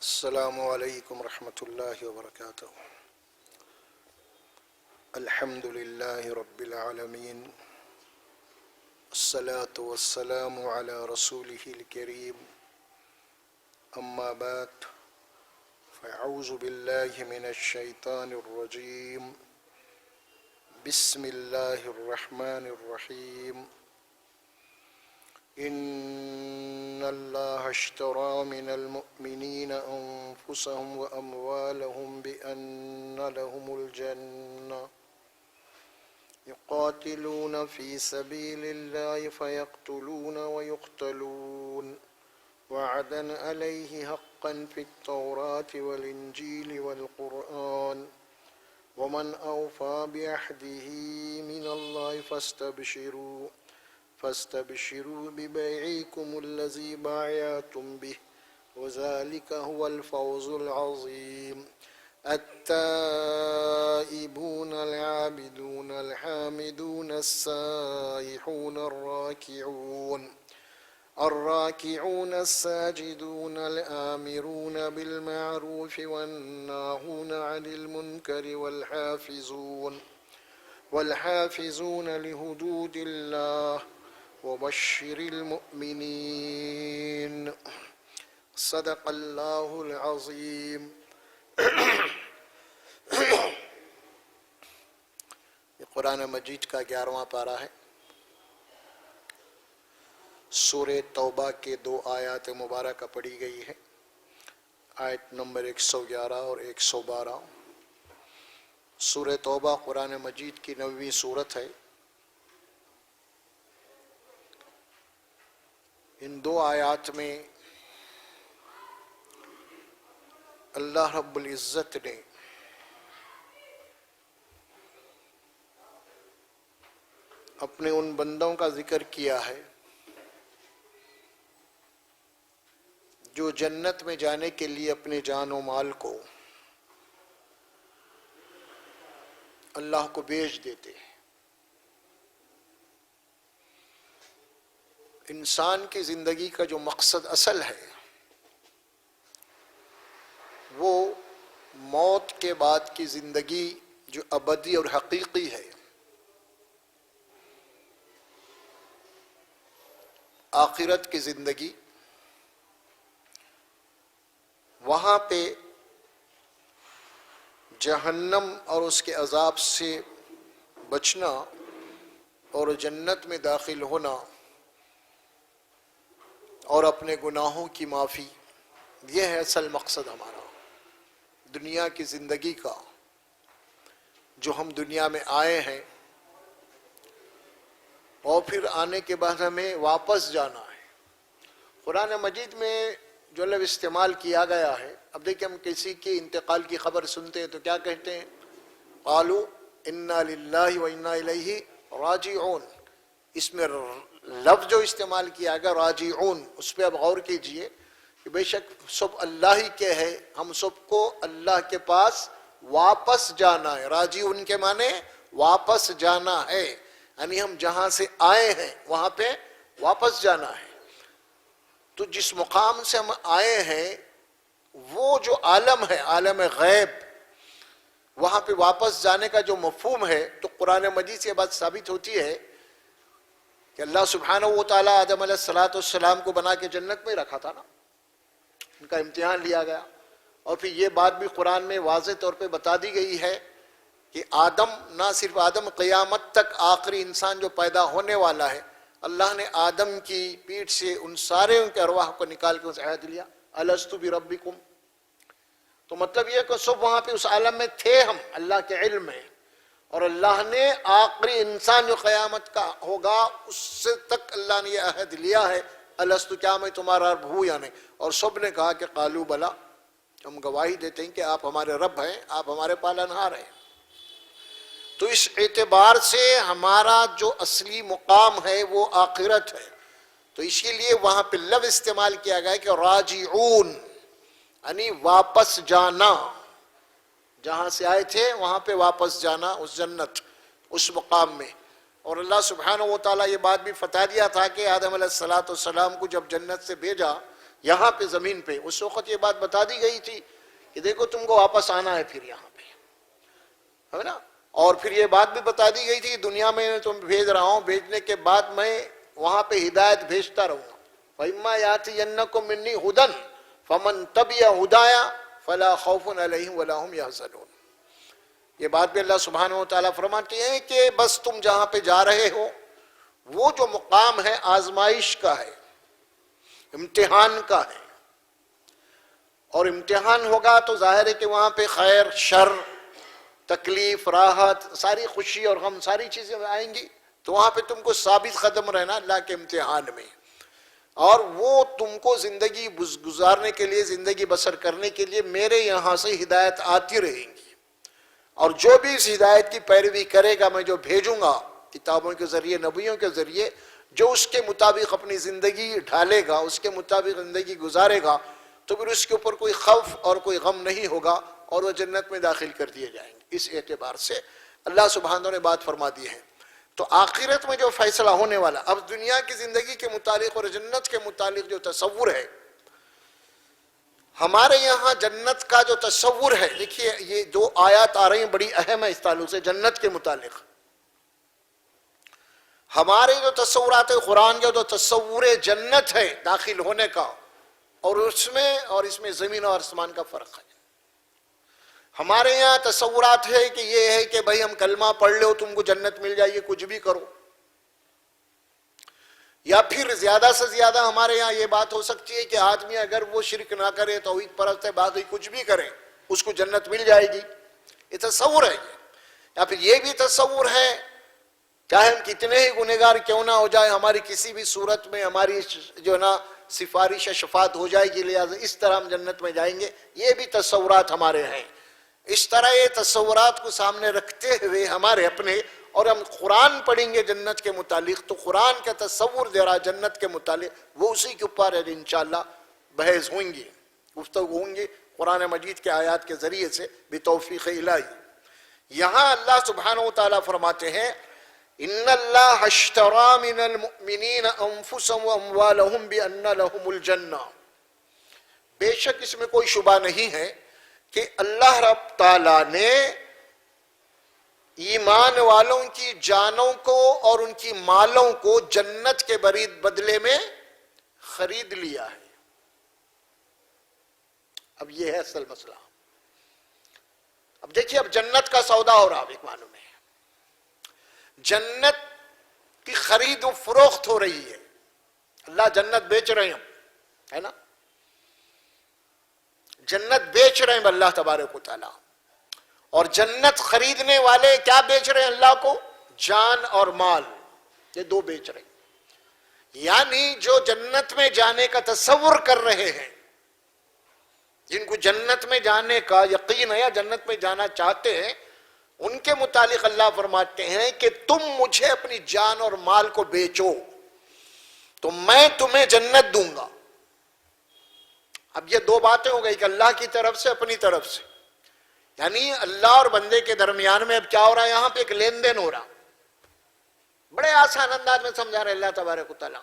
السلام علیکم ورحمۃ اللہ وبرکاتہ۔ الحمد للہ رب العالمین، الصلاة والسلام علی رسولہ الکریم، اما بعد فاعوذ باللہ من الشیطان الرجیم، بسم اللہ الرحمن الرحیم۔ ان اللہ اشتری من المؤمنین انفسهم واموالهم بان لهم الجنہ یقاتلون فی سبیل اللہ فیقتلون ویقتلون وعدا علیہ حقا فی التوراة والانجیل والقرآن ومن اوفى بعہدہ من اللہ فاستبشروا ببيعكم الذي بايعتم به وذلك هو الفوز العظيم۔ التائبون العابدون الحامدون السائحون الراكعون الساجدون الآمرون بالمعروف والناهون عن المنكر والحافظون لحدود الله وبشر المؤمنین۔ صدق اللہ العظیم۔ یہ قرآن مجید کا 11واں پارہ ہے۔ سورہ توبہ کے 2 آیات مبارکہ پڑھی گئی ہے، آیت نمبر 111 اور 112۔ سورہ توبہ قرآن مجید کی 9ویں سورت ہے۔ ان 2 آیات میں اللہ رب العزت نے اپنے ان بندوں کا ذکر کیا ہے جو جنت میں جانے کے لیے اپنے جان و مال کو اللہ کو بیچ دیتے ہیں۔ انسان کی زندگی کا جو مقصد اصل ہے وہ موت کے بعد کی زندگی جو ابدی اور حقیقی ہے، آخرت کی زندگی، وہاں پہ جہنم اور اس کے عذاب سے بچنا اور جنت میں داخل ہونا اور اپنے گناہوں کی معافی، یہ ہے اصل مقصد ہمارا دنیا کی زندگی کا۔ جو ہم دنیا میں آئے ہیں اور پھر آنے کے بعد ہمیں واپس جانا ہے۔ قرآن مجید میں جو لفظ استعمال کیا گیا ہے، اب دیکھیں ہم کسی کے انتقال کی خبر سنتے ہیں تو کیا کہتے ہیں؟ قالوا انا للہ و انا الیہ راجعون۔ اس میں لفظ جو استعمال کیا گیا راجعون، اس پہ اب غور کیجئے کہ بے شک سب اللہ ہی کے ہے، ہم سب کو اللہ کے پاس واپس جانا ہے۔ راجعون کے معنی واپس جانا ہے، یعنی ہم جہاں سے آئے ہیں وہاں پہ واپس جانا ہے۔ تو جس مقام سے ہم آئے ہیں وہ جو عالم ہے، عالم غیب، وہاں پہ واپس جانے کا جو مفہوم ہے، تو قرآن مجید سے یہ بات ثابت ہوتی ہے کہ اللہ سبحانہ و تعالیٰ آدم علیہ السلام کو بنا کے جنت میں رکھا تھا نا، ان کا امتحان لیا گیا، اور پھر یہ بات بھی قرآن میں واضح طور پہ بتا دی گئی ہے کہ آدم، نہ صرف آدم، قیامت تک آخری انسان جو پیدا ہونے والا ہے، اللہ نے آدم کی پیٹھ سے ان سارے ان کے ارواح کو نکال کے اسے عہد لیا، الستو بربکم۔ تو مطلب یہ کہ سب وہاں پہ اس عالم میں تھے ہم، اللہ کے علم میں، اور اللہ نے آخری انسان جو قیامت کا ہوگا اس سے تک اللہ نے یہ عہد لیا ہے، الستو، کیا میں تمہارا رب ہوں یا نہیں؟ اور سب نے کہا کہ قالوا بلا، ہم گواہی دیتے ہیں کہ آپ ہمارے رب ہیں، آپ ہمارے پالنہار ہیں۔ تو اس اعتبار سے ہمارا جو اصلی مقام ہے وہ آخرت ہے، تو اسی لیے وہاں پہ لفظ استعمال کیا گیا کہ راجعون، یعنی واپس جانا، جہاں سے آئے تھے وہاں پہ واپس جانا، اس جنت، اس مقام میں۔ اور اللہ سبحانہ و تعالیٰ یہ بات بھی بتا دیا تھا کہ آدم علیہ السلام کو جب جنت سے بھیجا یہاں پہ زمین پہ اس وقت یہ بات بتا دی گئی تھی کہ دیکھو تم کو واپس آنا ہے پھر یہاں پہ، ہے نا، اور پھر یہ بات بھی بتا دی گئی تھی دنیا میں تم بھیج رہا ہوں، بھیجنے کے بعد میں وہاں پہ ہدایت بھیجتا رہوں گا. وَإِمَّا يَأْتِيَنَّكُم مِّنِّي هُدًى فَمَن تَبِعَ هُدَايَ فَلَا خَوْفٌ عَلَيْهِمْ وَلَا هُمْ يَحْزَنُونَ. یہ بات بھی اللہ سبحانہ و تعالیٰ فرماتے ہیں کہ بس تم جہاں پہ جا رہے ہو وہ جو مقام ہے آزمائش کا ہے، امتحان کا ہے، اور امتحان ہوگا تو ظاہر ہے کہ وہاں پہ خیر شر تکلیف راحت ساری خوشی اور غم ساری چیزیں آئیں گی، تو وہاں پہ تم کو ثابت قدم رہنا اللہ کے امتحان میں، اور وہ تم کو زندگی گزارنے کے لیے زندگی بسر کرنے کے لیے میرے یہاں سے ہدایت آتی رہیں گی، اور جو بھی اس ہدایت کی پیروی کرے گا میں جو بھیجوں گا کتابوں کے ذریعے نبیوں کے ذریعے، جو اس کے مطابق اپنی زندگی ڈھالے گا اس کے مطابق زندگی گزارے گا تو پھر اس کے اوپر کوئی خوف اور کوئی غم نہیں ہوگا اور وہ جنت میں داخل کر دیے جائیں گے. اس اعتبار سے اللہ سبحانہ نے بات فرما دی ہے. تو آخرت میں جو فیصلہ ہونے والا، اب دنیا کی زندگی کے متعلق اور جنت کے متعلق جو تصور ہے، ہمارے یہاں جنت کا جو تصور ہے، دیکھیے یہ دو آیات آ رہی ہیں بڑی اہم ہے اس تعلق سے جنت کے متعلق. ہمارے جو تصورات قرآن کا جو تصور جنت ہے داخل ہونے کا، اور اس میں زمین اور آسمان کا فرق ہے. ہمارے یہاں تصورات ہے کہ یہ ہے کہ بھائی ہم کلمہ پڑھ لو تم کو جنت مل جائے گی کچھ بھی کرو، یا پھر زیادہ سے زیادہ ہمارے یہاں یہ بات ہو سکتی ہے کہ آدمی اگر وہ شرک نہ کرے توحید پرست ہے باقی کچھ بھی کرے اس کو جنت مل جائے گی. یہ تصور ہے. یا پھر یہ بھی تصور ہے چاہے ہم کتنے ہی گنہگار کیوں نہ ہو جائے ہماری کسی بھی صورت میں ہماری جو نا سفارش شفاعت ہو جائے گی لہٰذا اس طرح ہم جنت میں جائیں گے. یہ بھی تصورات ہمارے ہیں. اس طرح یہ تصورات کو سامنے رکھتے ہوئے ہمارے اپنے، اور ہم قرآن پڑھیں گے جنت کے متعلق تو قرآن کا تصور دے رہا جنت کے متعلق وہ اسی کے اوپر انشاءاللہ بحث ہوئیں گی، گفتگو ہوں گی قرآن مجید کے آیات کے ذریعے سے بتوفیق الہی. یہاں اللہ سبحانہ و تعالیٰ فرماتے ہیں ان اللہ اشتری من المؤمنین انفسهم واموالهم بان لهم الجنہ. بے شک اس میں کوئی شبہ نہیں ہے کہ اللہ رب تعالیٰ نے ایمان والوں کی جانوں کو اور ان کی مالوں کو جنت کے بدلے میں خرید لیا ہے. اب یہ ہے اصل مسئلہ. اب دیکھیے اب جنت کا سودا ہو رہا ایک معلوم ہے، جنت کی خرید و فروخت ہو رہی ہے. اللہ جنت بیچ رہے ہیں، ہے نا، جنت بیچ رہے ہیں اللہ تبارک و تعالیٰ. اور جنت خریدنے والے کیا بیچ رہے ہیں اللہ کو؟ جان اور مال، یہ دو بیچ رہے ہیں. یعنی جو جنت میں جانے کا تصور کر رہے ہیں، جن کو جنت میں جانے کا یقین ہے یا جنت میں جانا چاہتے ہیں، ان کے متعلق اللہ فرماتے ہیں کہ تم مجھے اپنی جان اور مال کو بیچو تو میں تمہیں جنت دوں گا. اب یہ دو باتیں ہو گئی کہ اللہ کی طرف سے اپنی طرف سے، یعنی اللہ اور بندے کے درمیان میں اب کیا ہو رہا ہے؟ یہاں پہ ایک لین دین ہو رہا. بڑے آسان انداز میں سمجھا رہے اللہ تبارک و تعالیٰ.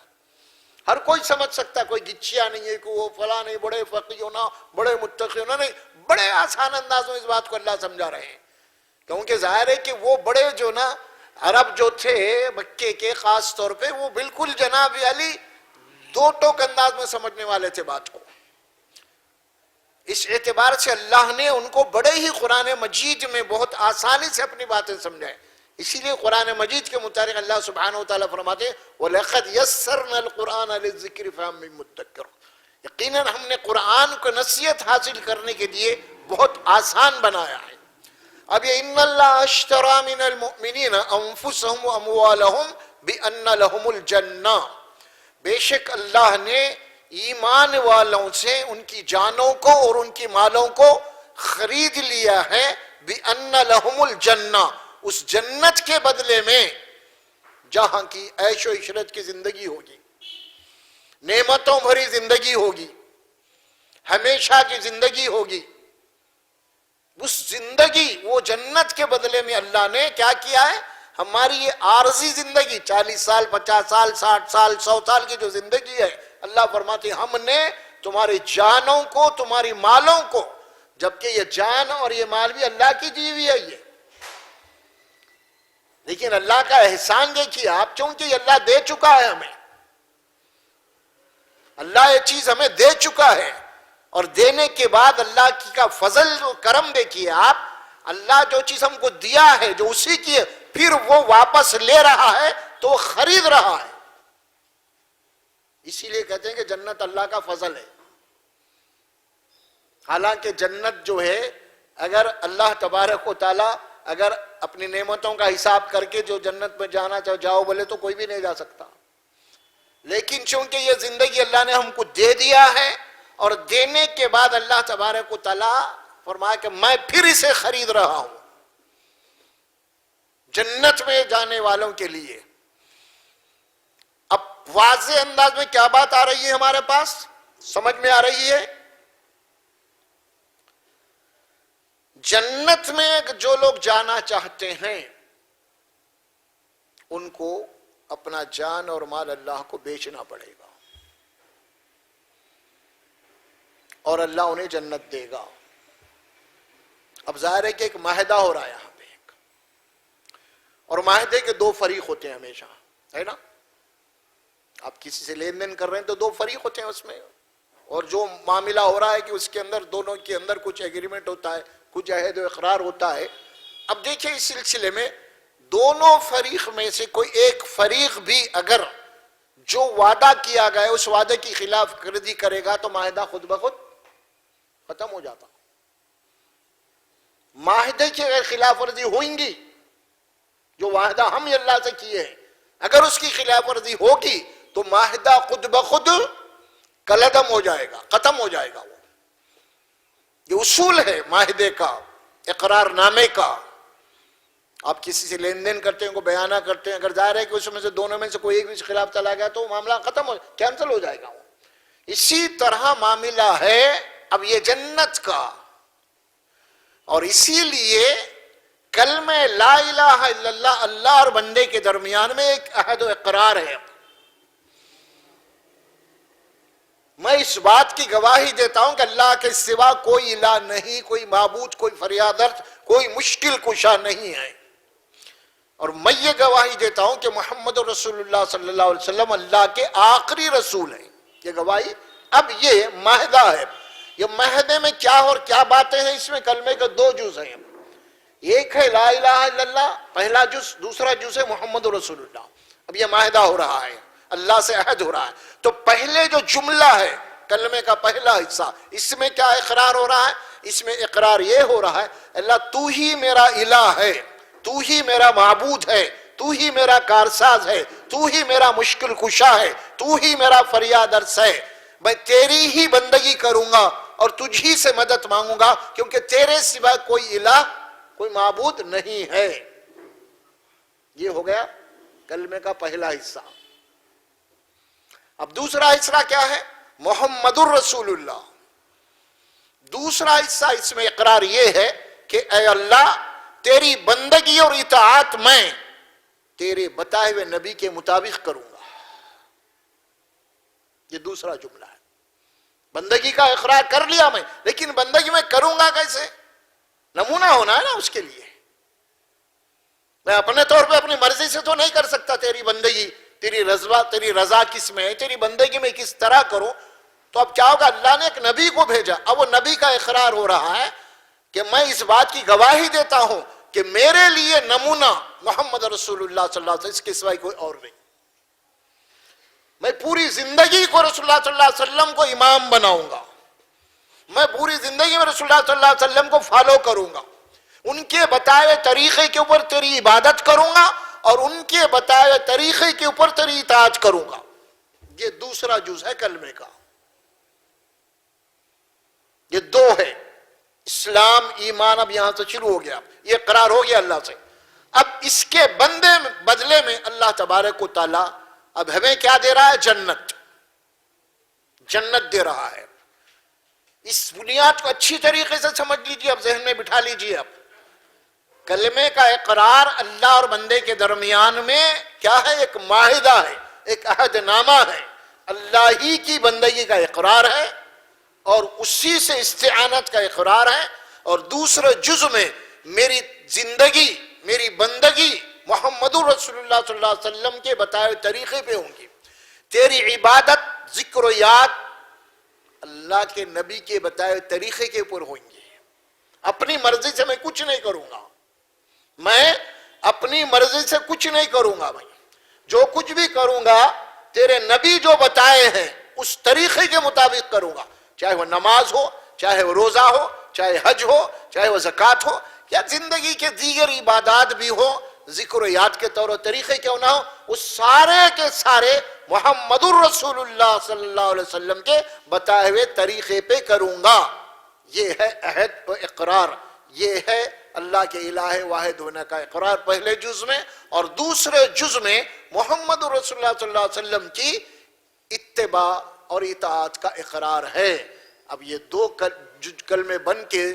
ہر کوئی سمجھ سکتا ہے، کوئی گچیا نہیں ہے کہ وہ فلاں نہیں، بڑے فقی ہونا بڑے متقی ہونا نہیں. بڑے آسان انداز میں اس بات کو اللہ سمجھا رہے ہیں، کیونکہ ظاہر ہے کہ وہ بڑے جو نا عرب جو تھے مکے کے خاص طور پہ وہ بالکل جناب علی دو ٹوک انداز میں سمجھنے والے تھے بات کو. اس اعتبار سے اللہ نے ان کو بڑے ہی قرآن مجید میں بہت آسانی سے اپنی باتیں سمجھائیں. اسی لیے قرآن مجید کے متعلق اللہ سبحانہ و تعالیٰ فرماتے ہیں وَلَقَدْ يَسَّرْنَا الْقُرْآنَ لِلذِّكْرِ فَهَمْ مِن مُدَّكِّرٍ. یقیناً ہم نے قرآن کو نصیحت حاصل کرنے کے لیے بہت آسان بنایا ہے. اب یہ ان اللہ اشتری من المؤمنین انفسهم واموالهم بان لهم الجنہ، بے شک اللہ نے ایمان والوں سے ان کی جانوں کو اور ان کی مالوں کو خرید لیا ہے بان لهم الجنہ، اس جنت کے بدلے میں جہاں کی عیش و عشرت کی زندگی ہوگی، نعمتوں بھری زندگی ہوگی، ہمیشہ کی زندگی ہوگی. اس زندگی وہ جنت کے بدلے میں اللہ نے کیا کیا ہے؟ ہماری یہ عارضی زندگی 40 سال 50 سال 60 سال 100 سال کی جو زندگی ہے، اللہ فرماتے ہیں ہم نے تمہاری جانوں کو، تمہاری مالوں کو، جبکہ یہ جان اور یہ مال بھی اللہ کی دی ہوئی ہے یہ. لیکن اللہ کا احسان دیکھیے آپ، چونکہ یہ اللہ دے چکا ہے ہمیں، اللہ یہ چیز ہمیں دے چکا ہے، اور دینے کے بعد اللہ کی کا فضل و کرم دیکھیے آپ، اللہ جو چیز ہم کو دیا ہے جو اسی کی ہے، پھر وہ واپس لے رہا ہے تو خرید رہا ہے. اسی لیے کہتے ہیں کہ جنت اللہ کا فضل ہے. حالانکہ جنت جو ہے، اگر اللہ تبارک و تعالی اگر اپنی نعمتوں کا حساب کر کے جو جنت میں جانا چاہو جاؤ بولے تو کوئی بھی نہیں جا سکتا. لیکن چونکہ یہ زندگی اللہ نے ہم کو دے دیا ہے، اور دینے کے بعد اللہ تبارک و تعالی فرمایا کہ میں پھر اسے خرید رہا ہوں جنت میں جانے والوں کے لیے. اب واضح انداز میں کیا بات آ رہی ہے ہمارے پاس، سمجھ میں آ رہی ہے؟ جنت میں جو لوگ جانا چاہتے ہیں ان کو اپنا جان اور مال اللہ کو بیچنا پڑے گا، اور اللہ انہیں جنت دے گا. اب ظاہر ہے کہ ایک معاہدہ ہو رہا ہے یہاں پہ ایک، اور معاہدے کے دو فریق ہوتے ہیں ہمیشہ، ہے نا؟ آپ کسی سے لین دین کر رہے ہیں تو دو فریق ہوتے ہیں اس میں، اور جو معاملہ ہو رہا ہے کہ اس کے اندر دونوں کے اندر کچھ ایگریمنٹ ہوتا ہے، کچھ عہد و اقرار ہوتا ہے. اب دیکھیں اس سلسلے میں دونوں فریق میں سے کوئی ایک فریق بھی اگر جو وعدہ کیا گیا ہے اس وعدے کی خلاف ورزی کرے گا تو معاہدہ خود بخود ختم ہو جاتا. معاہدے کی اگر خلاف ورزی ہوئیں گی، جو وعدہ ہم اللہ سے کیے ہیں اگر اس کی خلاف ورزی ہوگی تو معاہدہ خود بخود کلعدم ہو جائے گا، ختم ہو جائے گا. وہ یہ اصول ہے معاہدے کا، اقرار نامے کا. آپ کسی سے لین دین کرتے ہیں، کو بیانہ کرتے ہیں، اگر ظاہر ہے کہ اس میں سے دونوں میں سے کوئی ایک بھی خلاف چلا گیا تو معاملہ ختم ہو کینسل ہو جائے گا. وہ اسی طرح معاملہ ہے اب یہ جنت کا. اور اسی لیے کلمہ لا الہ الا اللہ، اللہ اور بندے کے درمیان میں ایک عہد و اقرار ہے. میں اس بات کی گواہی دیتا ہوں کہ اللہ کے سوا کوئی الہ نہیں، کوئی معبود، کوئی فریادرد، کوئی مشکل کشا نہیں ہے. اور میں یہ گواہی دیتا ہوں کہ محمد رسول اللہ صلی اللہ علیہ وسلم اللہ کے آخری رسول ہیں. یہ گواہی. اب یہ معاہدہ ہے. یہ معاہدے میں کیا اور کیا باتیں ہیں، اس میں کلمے کے دو جز ہیں. ایک ہے لا الہ الا اللہ، پہلا جز. دوسرا جز ہے محمد رسول اللہ. اب یہ معاہدہ ہو رہا ہے، اللہ سے عہد ہو رہا ہے. تو پہلے جو جملہ ہے کلمے کا پہلا حصہ، اس میں کیا اقرار ہو رہا ہے؟ اس میں اقرار یہ ہو رہا ہے اللہ تو ہی میرا الہ ہے، تو ہی میرا معبود ہے، تو ہی میرا کارساز ہے، تو ہی میرا مشکل کشا ہے، تو ہی میرا فریاد رس ہے. میں تیری ہی بندگی کروں گا اور تجھ ہی سے مدد مانگوں گا، کیونکہ تیرے سوا کوئی الہ، کوئی معبود نہیں ہے. یہ ہو گیا کلمے کا پہلا حصہ. اب دوسرا حصہ کیا ہے؟ محمد الرسول اللہ. دوسرا حصہ اس میں اقرار یہ ہے کہ اے اللہ تیری بندگی اور اطاعت میں تیرے بتائے ہوئے نبی کے مطابق کروں گا. یہ دوسرا جملہ ہے. بندگی کا اقرار کر لیا میں، لیکن بندگی میں کروں گا کیسے؟ نمونہ ہونا ہے نا اس کے لیے. میں اپنے طور پہ اپنی مرضی سے تو نہیں کر سکتا تیری بندگی. تیری رضا کس میں ہے، تیری بندگی میں کس طرح کروں. تو اب کیا ہوگا؟ اللہ نے ایک نبی کو بھیجا. اب وہ نبی کا اقرار ہو رہا ہے کہ میں اس بات کی گواہی دیتا ہوں کہ میرے لیے نمونہ محمد رسول اللہ صلی اللہ علیہ وسلم، اس کے سوائے کوئی اور نہیں. میں پوری زندگی کو رسول اللہ صلی اللہ علیہ وسلم کو امام بناؤں گا. میں پوری زندگی میں رسول اللہ صلی اللہ علیہ وسلم کو فالو کروں گا. ان کے بتائے ہوئے طریقے کے اوپر تیری عبادت کروں گا اور ان کے بتائے ہوئے طریقے کے اوپر تیری اطاعت کروں گا. یہ دوسرا جز ہے کلمے کا. یہ دو ہے، اسلام ایمان. اب یہاں سے شروع ہو گیا، یہ اقرار ہو گیا اللہ سے. اب اس کے بدلے میں اللہ تبارک و تعالی اب ہمیں کیا دے رہا ہے؟ جنت. جنت دے رہا ہے. اس بنیاد کو اچھی طریقے سے سمجھ لیجیے، اب ذہن میں بٹھا لیجیے. اب کلمے کا اقرار اللہ اور بندے کے درمیان میں کیا ہے؟ ایک معاہدہ ہے، ایک عہد نامہ ہے. اللہ ہی کی بندگی کا اقرار ہے اور اسی سے استعانت کا اقرار ہے، اور دوسرے جز میں میری زندگی، میری بندگی محمد رسول اللہ صلی اللہ علیہ وسلم کے بتائے طریقے پہ ہوں گی، تیری عبادت، ذکر و یاد اللہ کے نبی کے بتائے طریقے کے اوپر ہویں گے۔ اپنی مرضی سے میں کچھ نہیں کروں گا، میں اپنی مرضی سے کچھ نہیں کروں گا، بھائی جو کچھ بھی کروں گا تیرے نبی جو بتائے ہیں اس طریقے کے مطابق کروں گا، چاہے وہ نماز ہو، چاہے وہ روزہ ہو، چاہے حج ہو، چاہے وہ زکوٰۃ ہو، یا زندگی کے دیگر عبادات بھی ہو، ذکر و یاد کے طور و طریقے کیوں نہ ہو، اس سارے کے سارے محمد الرسول اللہ صلی اللہ علیہ وسلم کے بتائے ہوئے طریقے پہ کروں گا۔ یہ ہے عہد و اقرار، یہ ہے اللہ کے الہ واحد ہونے کا اقرار پہلے جز میں، اور دوسرے جز میں محمد رسول اللہ صلی اللہ علیہ وسلم کی اتباع اور اطاعت کا اقرار ہے۔ اب یہ دو کلمے بن کے،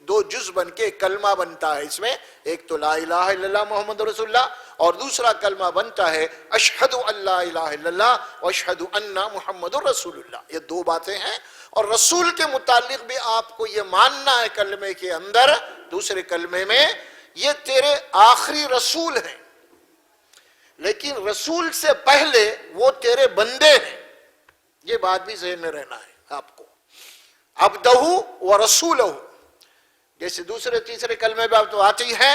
دو جز بن کے کلمہ بنتا ہے، اس میں ایک تو لا الہ الا اللہ محمد رسول اللہ، اور دوسرا کلمہ بنتا ہے اشہد ان لا الہ الا اللہ واشہد ان محمد رسول اللہ۔ یہ دو باتیں ہیں، اور رسول کے متعلق بھی آپ کو یہ ماننا ہے کلمے کے اندر، دوسرے کلمے میں یہ تیرے آخری رسول ہیں، لیکن رسول سے پہلے وہ تیرے بندے ہیں، یہ بات بھی ذہن میں رہنا ہے آپ کو۔ عبدہ و رسولہ، جیسے دوسرے تیسرے کلمے میں تو آتی ہے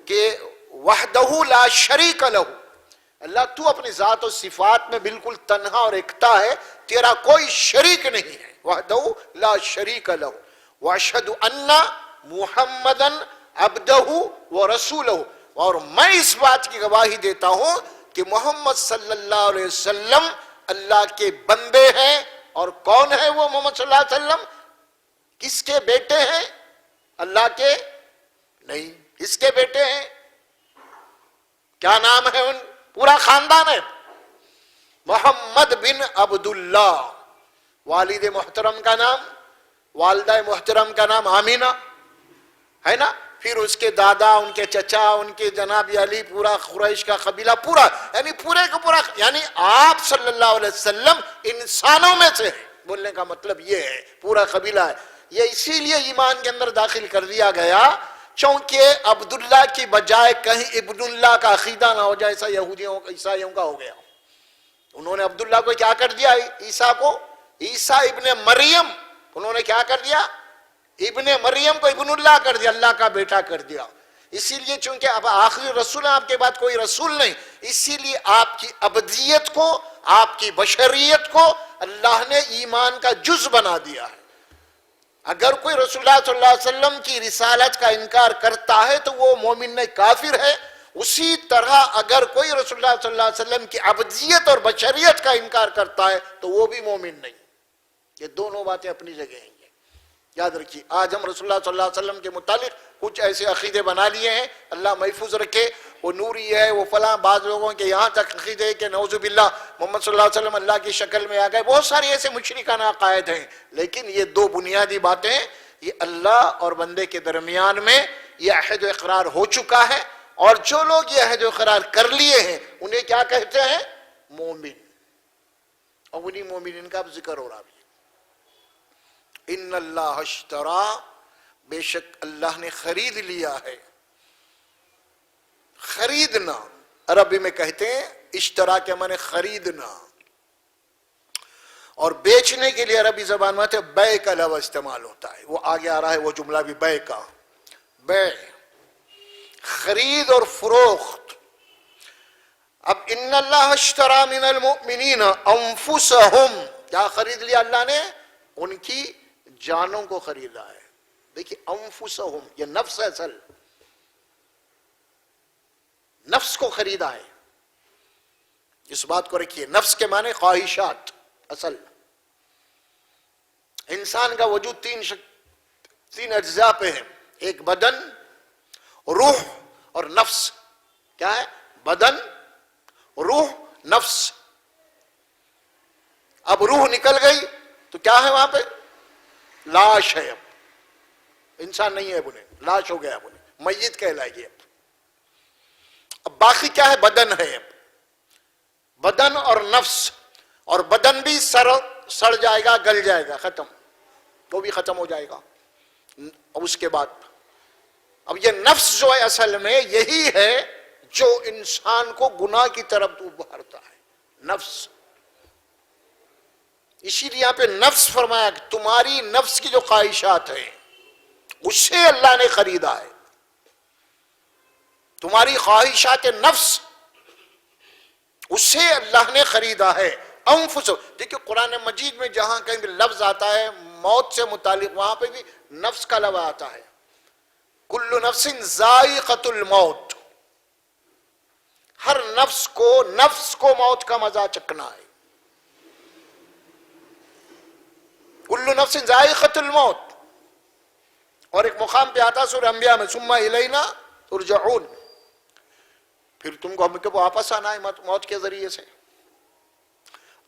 کہ وحدہ لا شریک لہ، اللہ تو اپنی ذات و صفات میں بالکل تنہا اور ایکتا ہے، تیرا کوئی شریک نہیں ہے، وحدہ لا شریک لہ، واشہد ان محمدا عبدہ و رسولہ، اور میں اس بات کی گواہی دیتا ہوں کہ محمد صلی اللہ علیہ وسلم اللہ کے بندے ہیں۔ اور کون ہے وہ محمد صلی اللہ علیہ وسلم؟ کس کے بیٹے ہیں؟ اللہ کے نہیں، کس کے بیٹے ہیں؟ کیا نام ہے ان؟ پورا خاندان ہے، محمد بن عبداللہ، والد محترم کا نام، والدہ محترم کا نام آمینہ ہے نا، پھر اس کے دادا، ان کے چچا، ان کے جناب علی، پورا قریش کا قبیلہ، پورا یعنی پورے کا پورا، یعنی آپ صلی اللہ علیہ وسلم انسانوں میں سے ہیں، بولنے کا مطلب یہ ہے پورا قبیلہ ہے۔ یہ اسی لیے ایمان کے اندر داخل کر دیا گیا چونکہ عبداللہ کی بجائے کہیں ابن اللہ کا عقیدہ نہ ہو جائے، ایسا یہودیوں عیسائیوں کا ہو گیا۔ انہوں نے عبداللہ کو کیا کر دیا؟ عیسیٰ کو، عیسیٰ ابن مریم، انہوں نے کیا کر دیا؟ ابن مریم کو ابن اللہ کر دیا، اللہ کا بیٹا کر دیا۔ اسی لیے چونکہ اب آخری رسول ہیں، آپ کے بعد کوئی رسول نہیں، اسی لیے آپ کی ابدیت کو، آپ کی بشریت کو اللہ نے ایمان کا جز بنا دیا ہے۔ اگر کوئی رسول اللہ صلی اللہ علیہ وسلم کی رسالت کا انکار کرتا ہے تو وہ مومن نہیں، کافر ہے۔ اسی طرح اگر کوئی رسول اللہ صلی اللہ علیہ وسلم کی ابدیت اور بشریت کا انکار کرتا ہے تو وہ بھی مومن نہیں۔ یہ دونوں باتیں اپنی جگہ ہیں، یاد رکھیے۔ آج ہم رسول اللہ صلی اللہ علیہ وسلم کے متعلق کچھ ایسے عقیدے بنا لیے ہیں، اللہ محفوظ رکھے، وہ نوری ہے، وہ فلاں، بعض لوگوں کے یہاں تک عقیدے ہے کہ نعوذ باللہ محمد صلی اللہ علیہ وسلم اللہ کی شکل میں آ گئے، بہت ساری ایسے مشرکانہ عقائد ہیں۔ لیکن یہ دو بنیادی باتیں، یہ اللہ اور بندے کے درمیان میں یہ عہد و اقرار ہو چکا ہے، اور جو لوگ یہ عہد و اقرار کر لیے ہیں انہیں کیا کہتے ہیں؟ مومن۔ اور انہی مومنین کا اب ذکر ہو رہا ہے۔ ان اللہ اشترا، بے شک اللہ نے خرید لیا ہے۔ خریدنا عربی میں کہتے ہیں، اشترا کے معنی خریدنا، اور بیچنے کے لیے عربی زبان میں بے کا لفظ استعمال ہوتا ہے، وہ آگے آ رہا ہے وہ جملہ بھی بے کا، بے، خرید اور فروخت۔ اب ان اللہ اشترا من المؤمنین انفسہم، کیا خرید لیا اللہ نے؟ ان کی جانوں کو خریدا ہے۔ دیکھیے انفسہم، یہ نفس ہے، اصل نفس کو خریدا ہے، اس بات کو رکھیے۔ نفس کے معنی خواہشات، اصل انسان کا وجود تین اجزاء پہ ہے، ایک بدن، روح اور نفس۔ کیا ہے؟ بدن، روح، نفس۔ اب روح نکل گئی تو کیا ہے وہاں پہ؟ لاش ہے، اب انسان نہیں ہے، بنے لاش ہو گیا، بنے میت کہلائے گی۔ اب باقی کیا ہے؟ بدن ہے، اب بدن اور نفس، اور بدن بھی سڑ جائے گا، گل جائے گا، ختم۔ وہ بھی ختم ہو جائے گا. اور اس کے بعد اب یہ نفس جو ہے اصل میں یہی ہے جو انسان کو گناہ کی طرف ابھارتا ہے. نفس، اسی لیے یہاں پہ نفس فرمایا کہ تمہاری نفس کی جو خواہشات ہیں اس سے اللہ نے خریدا ہے. تمہاری خواہشات نفس اس سے اللہ نے خریدا ہے. انفس، دیکھیں قرآن مجید میں جہاں کہیں بھی لفظ آتا ہے موت سے متعلق وہاں پہ بھی نفس کا لفظ آتا ہے. کل نفس ذائقۃ الموت، ہر نفس کو موت کا مزہ چکھنا ہے. کل نفس ذائقۃ الموت. اور ایک مقام پہ آتا سورہ انبیاء میں ثم الینا ترجعون، پھر تم کو ہم کو واپس آنا ہے موت کے ذریعے سے.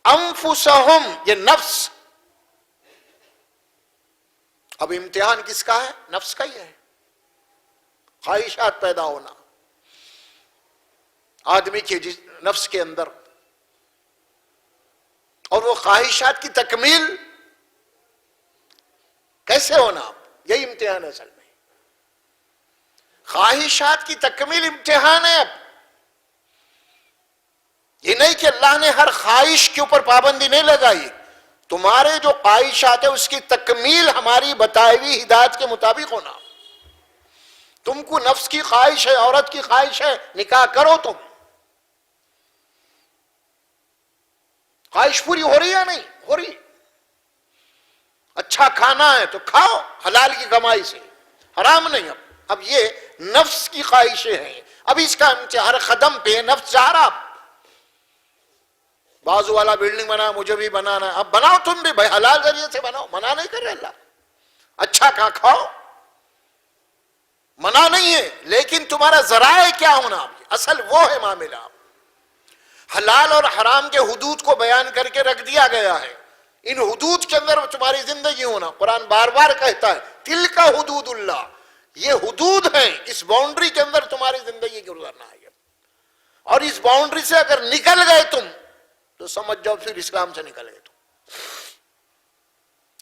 انفسہم، یہ نفس. اب امتحان کس کا ہے؟ نفس کا ہی ہے. خواہشات پیدا ہونا آدمی کے نفس کے اندر، اور وہ خواہشات کی تکمیل کیسے ہونا، یہی امتحان ہے اصل میں. خواہشات کی تکمیل امتحان ہے. اب یہ نہیں کہ اللہ نے ہر خواہش کے اوپر پابندی نہیں لگائی، تمہارے جو خواہشات ہے اس کی تکمیل ہماری بتائی ہوئی ہدایت کے مطابق ہونا. تم کو نفس کی خواہش ہے، عورت کی خواہش ہے، نکاح کرو. تم خواہش پوری ہو رہی ہے نہیں ہو رہی. اچھا کھانا ہے تو کھاؤ حلال کی کمائی سے، حرام نہیں. اب یہ نفس کی خواہشیں ہیں. اب اس کا ہر قدم پہ نفس چاہ رہا بازو والا بلڈنگ بنا مجھے بھی بنانا ہے. اب بناؤ تم بھی بھائی، حلال ذریعے سے بناؤ، منع نہیں کر رہے اللہ. اچھا کھاؤ، منع نہیں ہے، لیکن تمہارا ذرائع کیا ہونا اصل وہ ہے معاملہ. حلال اور حرام کے حدود کو بیان کر کے رکھ دیا گیا ہے. ان حدود کے اندر تمہاری زندگی ہونا. قرآن بار بار کہتا ہے تلک حدود اللہ، یہ حدود ہیں، اس باؤنڈری کے اندر تمہاری زندگی گزارنا ہے. اور اس باؤنڈری سے اگر نکل گئے تم تو سمجھ جاؤ پھر اسلام سے نکل گئے. تم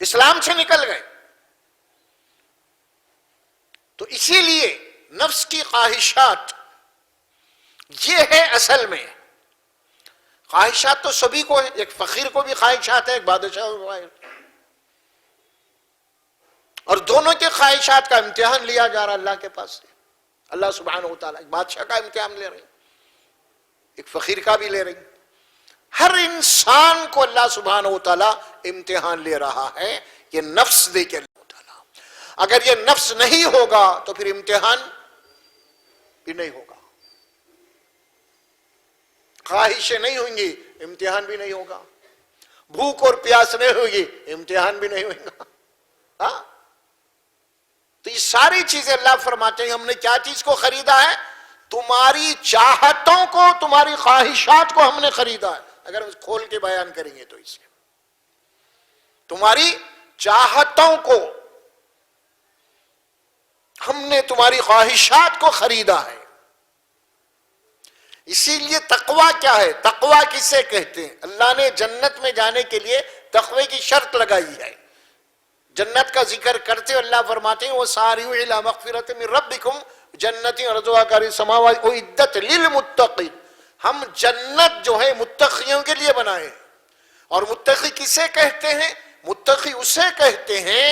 اسلام سے نکل گئے. تو اسی لیے نفس کی خواہشات یہ ہے اصل میں. خواہشات تو سبھی کو ہے، ایک فقیر کو بھی خواہشات ہے، ایک بادشاہ کو خواہش. اور دونوں کے خواہشات کا امتحان لیا جا رہا اللہ کے پاس سے. اللہ سبحانہ و تعالیٰ ایک بادشاہ کا امتحان لے رہے ہیں، ایک فقیر کا بھی لے رہے ہیں. ہر انسان کو اللہ سبحانہ و تعالیٰ امتحان لے رہا ہے. یہ نفس دے کے اللہ تعالیٰ، اگر یہ نفس نہیں ہوگا تو پھر امتحان بھی نہیں ہوگا. خواہشیں نہیں ہوں گی، امتحان بھی نہیں ہوگا. بھوک اور پیاس نہیں ہوگی، امتحان بھی نہیں ہوگا. ہاں، تو یہ ساری چیزیں اللہ فرماتے ہیں ہم نے کیا چیز کو خریدا ہے؟ تمہاری چاہتوں کو، تمہاری خواہشات کو ہم نے خریدا ہے. اگر ہم کھول کے بیان کریں گے تو اس میں تمہاری چاہتوں کو ہم نے، تمہاری خواہشات کو خریدا ہے. اسی لیے تقویٰ کیا ہے؟ تقویٰ کسے کہتے ہیں؟ اللہ نے جنت میں جانے کے لیے تقوی کی شرط لگائی ہے. جنت کا ذکر کرتے اللہ فرماتے ہیں وَسَارِعُوا إِلَىٰ مَغْفِرَةٍ مِّن رَبِّكُمْ جنتی عرضها كَعَرْضِ السَّمَاوَاتِ وَأُعِدَّتْ لِلْمُتَّقِينَ. ہم جنت جو ہے متقیوں کے لیے بنائے. اور متقی کسے کہتے ہیں؟ متقی اسے کہتے ہیں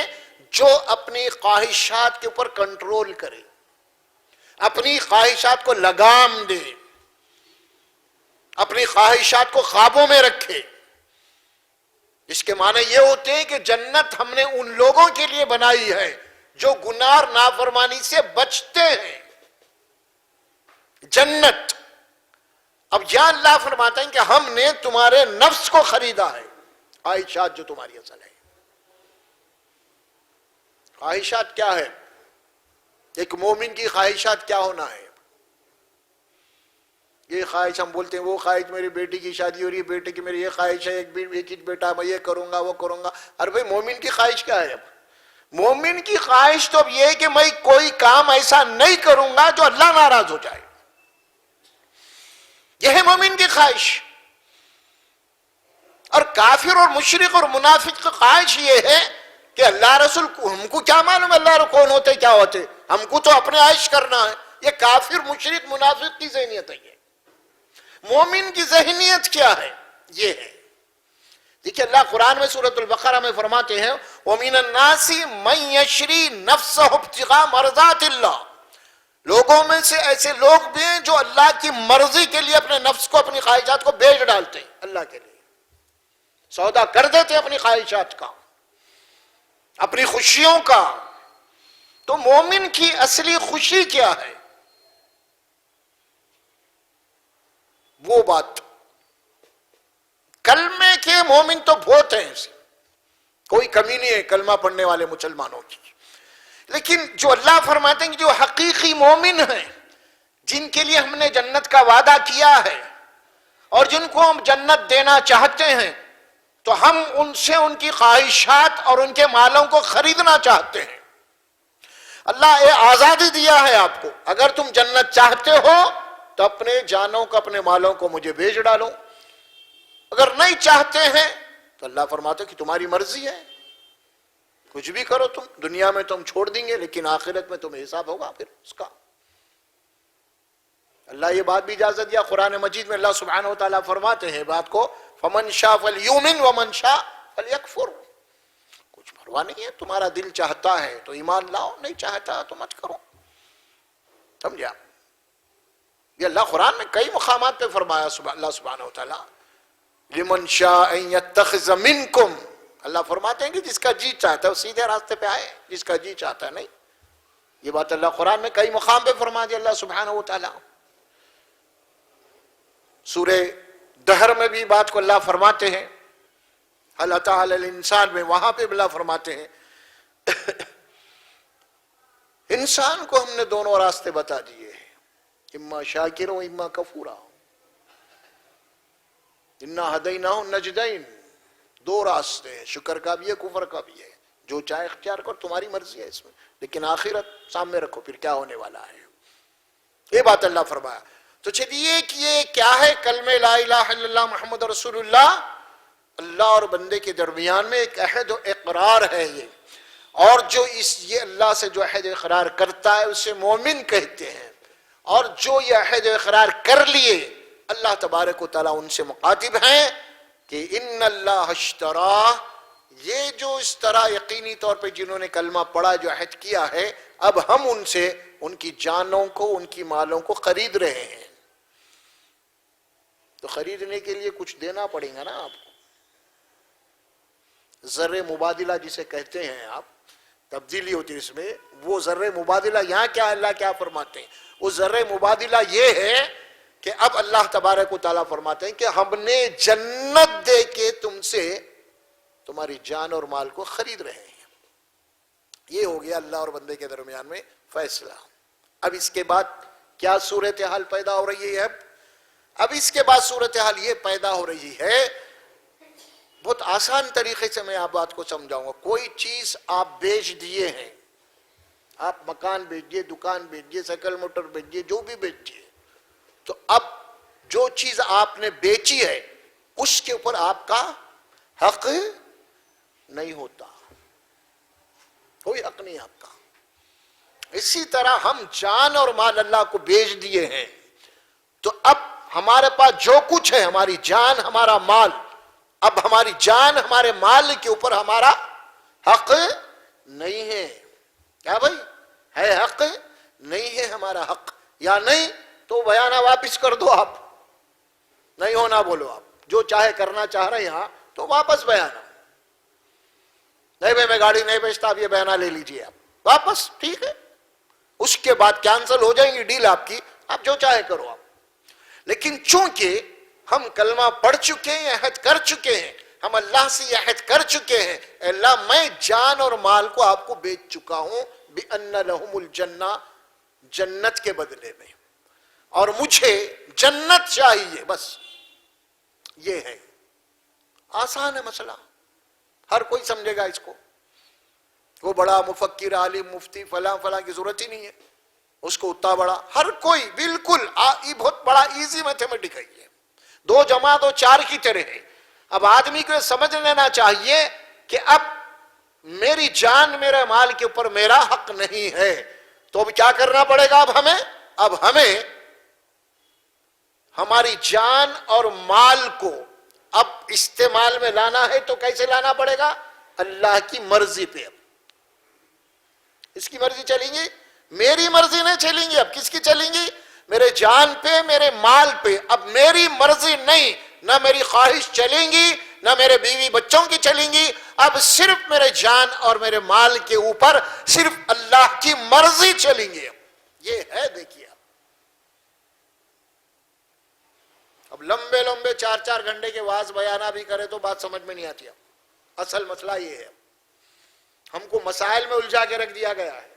جو اپنی خواہشات کے اوپر کنٹرول کرے، اپنی خواہشات کو لگام دے، اپنی خواہشات کو قابو میں رکھے. اس کے معنی یہ ہوتے ہیں کہ جنت ہم نے ان لوگوں کے لیے بنائی ہے جو گناہ اور نافرمانی سے بچتے ہیں. جنت. اب یہاں اللہ فرماتے ہیں کہ ہم نے تمہارے نفس کو خریدا ہے. خواہشات جو تمہاری اصل ہے. خواہشات کیا ہے؟ ایک مومن کی خواہشات کیا ہونا ہے؟ یہ خواہش ہم بولتے ہیں وہ خواہش میری بیٹی کی شادی ہو رہی ہے، بیٹے کی میری یہ خواہش ہے، ایک ہی بیٹا میں یہ کروں گا وہ کروں گا. ارے بھائی مومن کی خواہش کیا ہے؟ اب مومن کی خواہش تو اب یہ ہے کہ میں کوئی کام ایسا نہیں کروں گا جو اللہ ناراض ہو جائے. یہ ہے مومن کی خواہش. اور کافر اور مشرک اور منافق کی خواہش یہ ہے کہ اللہ رسول ہم کو کیا معلوم اللہ کون ہوتے کیا ہوتے، ہم کو تو اپنے عائش کرنا ہے. یہ کافر مشرک منافق کی ذہنیت ہے. یہ مومن کی ذہنیت کیا ہے؟ یہ ہے. دیکھیں اللہ قرآن میں سورۃ البقرہ میں فرماتے ہیں وَمِنَ النَّاسِ مَن يَشْرِي نَفْسَهُ ابْتِغَاءَ مَرْضَاتِ اللَّهِ، لوگوں میں سے ایسے لوگ بھی ہیں جو اللہ کی مرضی کے لیے اپنے نفس کو، اپنی خواہشات کو بیچ ڈالتے ہیں، اللہ کے لیے سودا کر دیتے ہیں اپنی خواہشات کا، اپنی خوشیوں کا. تو مومن کی اصلی خوشی کیا ہے؟ وہ بات کلمے کے مومن تو بہت ہیں، کوئی کمی نہیں ہے کلمہ پڑھنے والے مسلمانوں کی، لیکن جو اللہ فرماتے ہیں کہ جو حقیقی مومن ہیں، جن کے لیے ہم نے جنت کا وعدہ کیا ہے اور جن کو ہم جنت دینا چاہتے ہیں، تو ہم ان سے ان کی خواہشات اور ان کے مالوں کو خریدنا چاہتے ہیں. اللہ یہ آزادی دیا ہے آپ کو، اگر تم جنت چاہتے ہو تو اپنے جانوں کو، اپنے مالوں کو مجھے بیچ ڈالو. اگر نہیں چاہتے ہیں تو اللہ فرماتے کہ تمہاری مرضی ہے، کچھ بھی کرو تم، دنیا میں تم چھوڑ دیں گے لیکن آخرت میں تمہیں حساب ہوگا پھر اس کا. اللہ یہ بات بھی اجازت دیا قرآن مجید میں. اللہ سبحانہ و تعالیٰ فرماتے ہیں بات کو فَمَنْ شَاءَ فَلْيُؤْمِنْ وَمَنْ شَاءَ فَلْيَكْفُرْ. کچھ پرواہ نہیں ہے، تمہارا دل چاہتا ہے تو ایمان لاؤ، نہیں چاہتا تو مت کرو. سمجھا؟ یہ اللہ قرآن میں کئی مقامات پہ فرمایا اللہ سبحانہ و تعالیٰ لمن شاء ان يتخذ منکم. اللہ فرماتے ہیں کہ جس کا جی چاہتا ہے وہ سیدھے راستے پہ آئے، جس کا جی چاہتا ہے نہیں. یہ بات اللہ قرآن میں کئی مقام پہ فرما دی اللہ سبحانہ و تعالیٰ. سورہ دہر میں بھی بات کو اللہ فرماتے ہیں، حل اتی علی الانسان میں، وہاں پہ اللہ فرماتے ہیں انسان کو ہم نے دونوں راستے بتا دیے ہیں، اما شاکر و اما کفورا. انا ہدیناہ النجدین، دو راستے ہیں، شکر کا بھی ہے کفر کا بھی ہے، جو چاہے اختیار کر، تمہاری مرضی ہے اس میں، لیکن آخرت سامنے رکھو پھر کیا ہونے والا ہے. یہ بات اللہ فرمایا. تو چلیے کہ یہ کیا ہے کلمہ لا الہ الا اللہ محمد رسول اللہ، اللہ اور بندے کے درمیان میں ایک عہد و اقرار ہے یہ. اور جو یہ اللہ سے جو عہد و اقرار کرتا ہے اسے مومن کہتے ہیں، اور جو یہ عہد و اقرار کر لیے اللہ تبارک و تعالیٰ ان سے مخاطب ہیں کہ ان اللہ اشترا، یہ جو اس طرح یقینی طور پہ جنہوں نے کلمہ پڑھا، جو عہد کیا ہے، اب ہم ان سے ان کی جانوں کو، ان کی مالوں کو خرید رہے ہیں. تو خریدنے کے لیے کچھ دینا پڑے گا نا آپ کو. زر مبادلہ جسے کہتے ہیں آپ، تبدیلی ہوتی ہے اس میں. وہ زر مبادلہ یہاں کیا اللہ کیا فرماتے ہیں؟ وہ زر مبادلہ یہ ہے کہ اب اللہ تبارک و تعالیٰ فرماتے ہیں کہ ہم نے جنت دے کے تم سے تمہاری جان اور مال کو خرید رہے ہیں. یہ ہو گیا اللہ اور بندے کے درمیان میں فیصلہ. اب اس کے بعد کیا صورتحال پیدا ہو رہی ہے؟ اب اس کے بعد صورتحال یہ پیدا ہو رہی ہے، بہت آسان طریقے سے میں آپ بات کو سمجھاؤں گا. کوئی چیز آپ بیچ دیے ہیں، آپ مکان بیچ دیے، دکان بیچ دیے، سائیکل موٹر بیچ دیے، جو بھی بیچ دیے، تو اب جو چیز آپ نے بیچی ہے اس کے اوپر آپ کا حق نہیں ہوتا، کوئی حق نہیں آپ کا. اسی طرح ہم جان اور مال اللہ کو بیچ دیے ہیں، تو اب ہمارے پاس جو کچھ ہے، ہماری جان ہمارا مال، اب ہماری جان ہمارے مال کے اوپر ہمارا حق نہیں ہے. کیا بھائی ہے؟ حق نہیں ہے ہمارا حق. یا نہیں تو بیانہ واپس کر دو، آپ نہیں ہونا بولو، آپ جو چاہے کرنا چاہ رہے ہیں یہاں تو واپس بیانہ. نہیں بھائی میں گاڑی نہیں بیچتا، اب یہ بیانہ لے لیجئے آپ واپس، ٹھیک ہے. اس کے بعد کینسل ہو جائیں گی ڈیل آپ کی، آپ جو چاہے کرو آپ. لیکن چونکہ ہم کلمہ پڑھ چکے ہیں، عہد کر چکے ہیں، ہم اللہ سے یہ عہد کر چکے ہیں، اے اللہ میں جان اور مال کو آپ کو بیچ چکا ہوں بِأَنَّ لَهُمُ الْجَنَّةَ، جنت کے بدلے میں، اور مجھے جنت چاہیے، بس یہ ہے. آسان ہے مسئلہ، ہر کوئی سمجھے گا اس کو. وہ بڑا مفکر عالم مفتی فلاں فلاں کی ضرورت ہی نہیں ہے اس کو، اتنا بڑا ہر کوئی بالکل یہ بہت بڑا ایزی میتھمیٹک ہے. یہ 2 جمع 2 4 کی طرح ہے. اب آدمی کو سمجھ لینا چاہیے کہ اب میری جان میرے مال کے اوپر میرا حق نہیں ہے، تو اب کیا کرنا پڑے گا؟ اب ہمیں ہماری جان اور مال کو اب استعمال میں لانا ہے، تو کیسے لانا پڑے گا؟ اللہ کی مرضی پہ۔ اب اس کی مرضی چلیں گی، میری مرضی نہیں چلیں گی۔ اب کس کی چلیں گی؟ میرے جان پہ، میرے مال پہ۔ اب میری مرضی نہیں، نہ میری خواہش چلیں گی، نہ میرے بیوی بچوں کی چلیں گی۔ اب صرف میرے جان اور میرے مال کے اوپر صرف اللہ کی مرضی چلیں گی۔ یہ ہے، دیکھیے اب لمبے لمبے 4 گھنٹے کے واعظ بیانہ بھی کرے تو بات سمجھ میں نہیں آتی۔ اصل مسئلہ یہ ہے، ہم کو مسائل میں الجھا کے رکھ دیا گیا ہے۔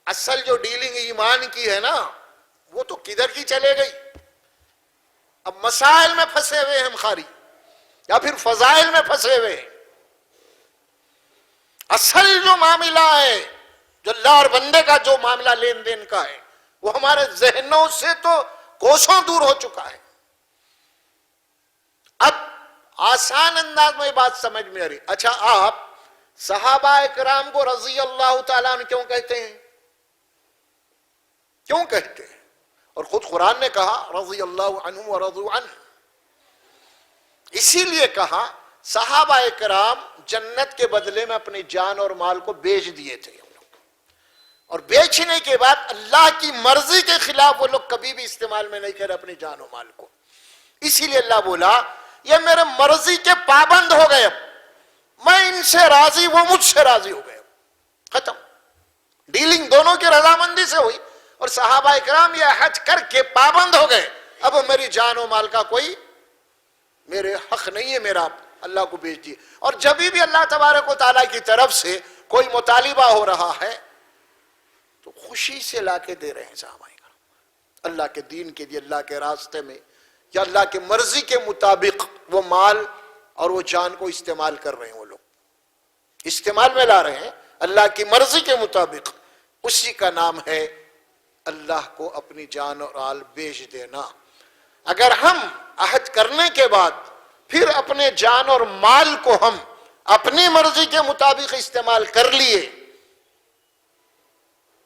اصل جو ڈیلنگ ایمان کی ہے نا، وہ تو کدھر کی چلے گئی۔ اب مسائل میں پھنسے ہوئے ہم خاری، یا پھر فضائل میں پھنسے ہوئے۔ اصل جو معاملہ ہے، جو اللہ اور بندے کا جو معاملہ لین دین کا ہے، وہ ہمارے ذہنوں سے تو کوسوں دور ہو چکا ہے۔ اب آسان انداز میں بات سمجھ میں آ رہی۔ اچھا، آپ صحابہ اکرام کو رضی اللہ تعالیٰ عنہ کیوں کہتے ہیں؟ کیوں کہتے ہیں؟ اور خود قرآن نے کہا رضی اللہ عنہ ورضوا عنہ، اسی لیے کہا صحابہ اکرام جنت کے بدلے میں اپنی جان اور مال کو بیچ دیے تھے، اور بیچنے کے بعد اللہ کی مرضی کے خلاف وہ لوگ کبھی بھی استعمال میں نہیں کرے اپنی جان و مال کو۔ اسی لیے اللہ بولا یہ میرے مرضی کے پابند ہو گئے، اب میں ان سے راضی، وہ مجھ سے راضی ہو گئے، ختم۔ ڈیلنگ دونوں کی رضامندی سے ہوئی، اور صحابہ اکرام یہ عہد کر کے پابند ہو گئے، اب میری جان و مال کا کوئی میرے حق نہیں ہے، میرا اللہ کو بیچ دیے۔ اور جب بھی اللہ تبارک و تعالیٰ کی طرف سے کوئی مطالبہ ہو رہا ہے تو خوشی سے لا کے دے رہے ہیں صحابہ اکرام، اللہ کے دین کے لیے، اللہ کے راستے میں، یا اللہ کے مرضی کے مطابق وہ مال اور وہ جان کو استعمال کر رہے ہیں۔ وہ لوگ استعمال میں لا رہے ہیں اللہ کی مرضی کے مطابق، اسی کا نام ہے اللہ کو اپنی جان اور مال بیچ دینا۔ اگر ہم عہد کرنے کے بعد پھر اپنے جان اور مال کو ہم اپنی مرضی کے مطابق استعمال کر لیے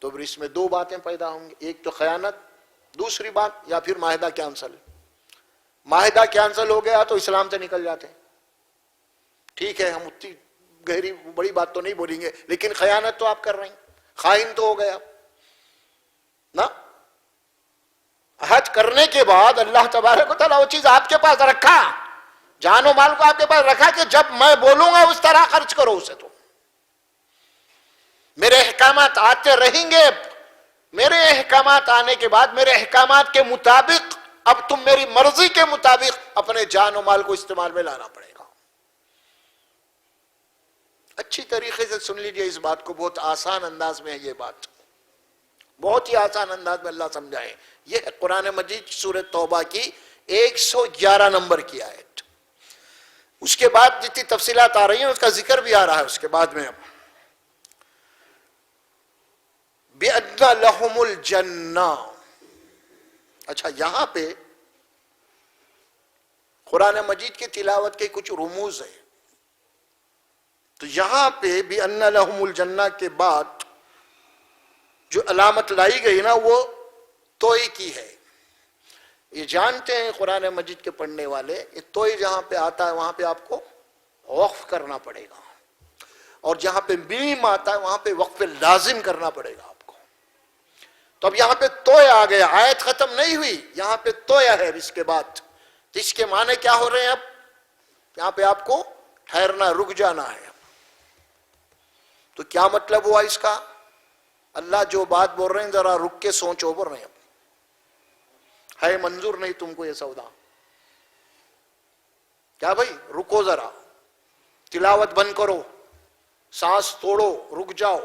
تو پھر اس میں 2 باتیں پیدا ہوں گی، ایک تو خیانت، دوسری بات یا پھر معاہدہ کینسل۔ معاہدہ کینسل ہو گیا تو اسلام سے نکل جاتے ہیں، ٹھیک ہے، ہم اتنی گہری بڑی بات تو نہیں بولیں گے، لیکن خیانت تو آپ کر رہے ہیں، خائن تو ہو گیا نا۔ عہد کرنے کے بعد اللہ تبارک و تعالیٰ وہ چیز آپ کے پاس رکھا، جان و مال کو آپ کے پاس رکھا کہ جب میں بولوں گا اس طرح خرچ کرو اسے، تو میرے احکامات آتے رہیں گے۔ میرے احکامات آنے کے بعد میرے احکامات کے مطابق اب تم میری مرضی کے مطابق اپنے جان و مال کو استعمال میں لانا پڑے گا۔ اچھی طریقے سے سن لیجئے اس بات کو، بہت آسان انداز میں ہے یہ بات، بہت ہی آسان انداز میں اللہ سمجھائے۔ یہ ہے قرآن مجید سورۃ توبہ کی 111 نمبر کی آیت۔ اس کے بعد جتنی تفصیلات آ رہی ہیں اس کا ذکر بھی آ رہا ہے اس کے بعد میں۔ اب بِأَنَّ لَهُمُ الْجَنَّةَ، اچھا یہاں پہ قرآن مجید کی تلاوت کے کچھ رموز ہیں، تو یہاں پہ بِأَنَّ لَهُمُ الْجَنَّةَ کے بعد جو علامت لائی گئی نا وہ توئی کی ہے۔ یہ جانتے ہیں قرآن مجید کے پڑھنے والے، یہ توئی جہاں پہ آتا ہے وہاں پہ آپ کو وقف کرنا پڑے گا، اور جہاں پہ میم آتا ہے وہاں پہ وقف لازم کرنا پڑے گا آپ کو۔ تو اب یہاں پہ توئی آ گیا، آیت ختم نہیں ہوئی، یہاں پہ توئی ہے اس کے بعد، تو اس کے معنی کیا ہو رہے ہیں؟ اب یہاں پہ آپ کو ٹھہرنا، رک جانا ہے۔ تو کیا مطلب ہوا اس کا؟ اللہ جو بات بول رہے ہیں ذرا رک کے سوچو، بول رہے ہیں ہے منظور نہیں تم کو یہ سودا؟ کیا بھائی، رکو ذرا، تلاوت بند کرو، سانس توڑو، رک جاؤ،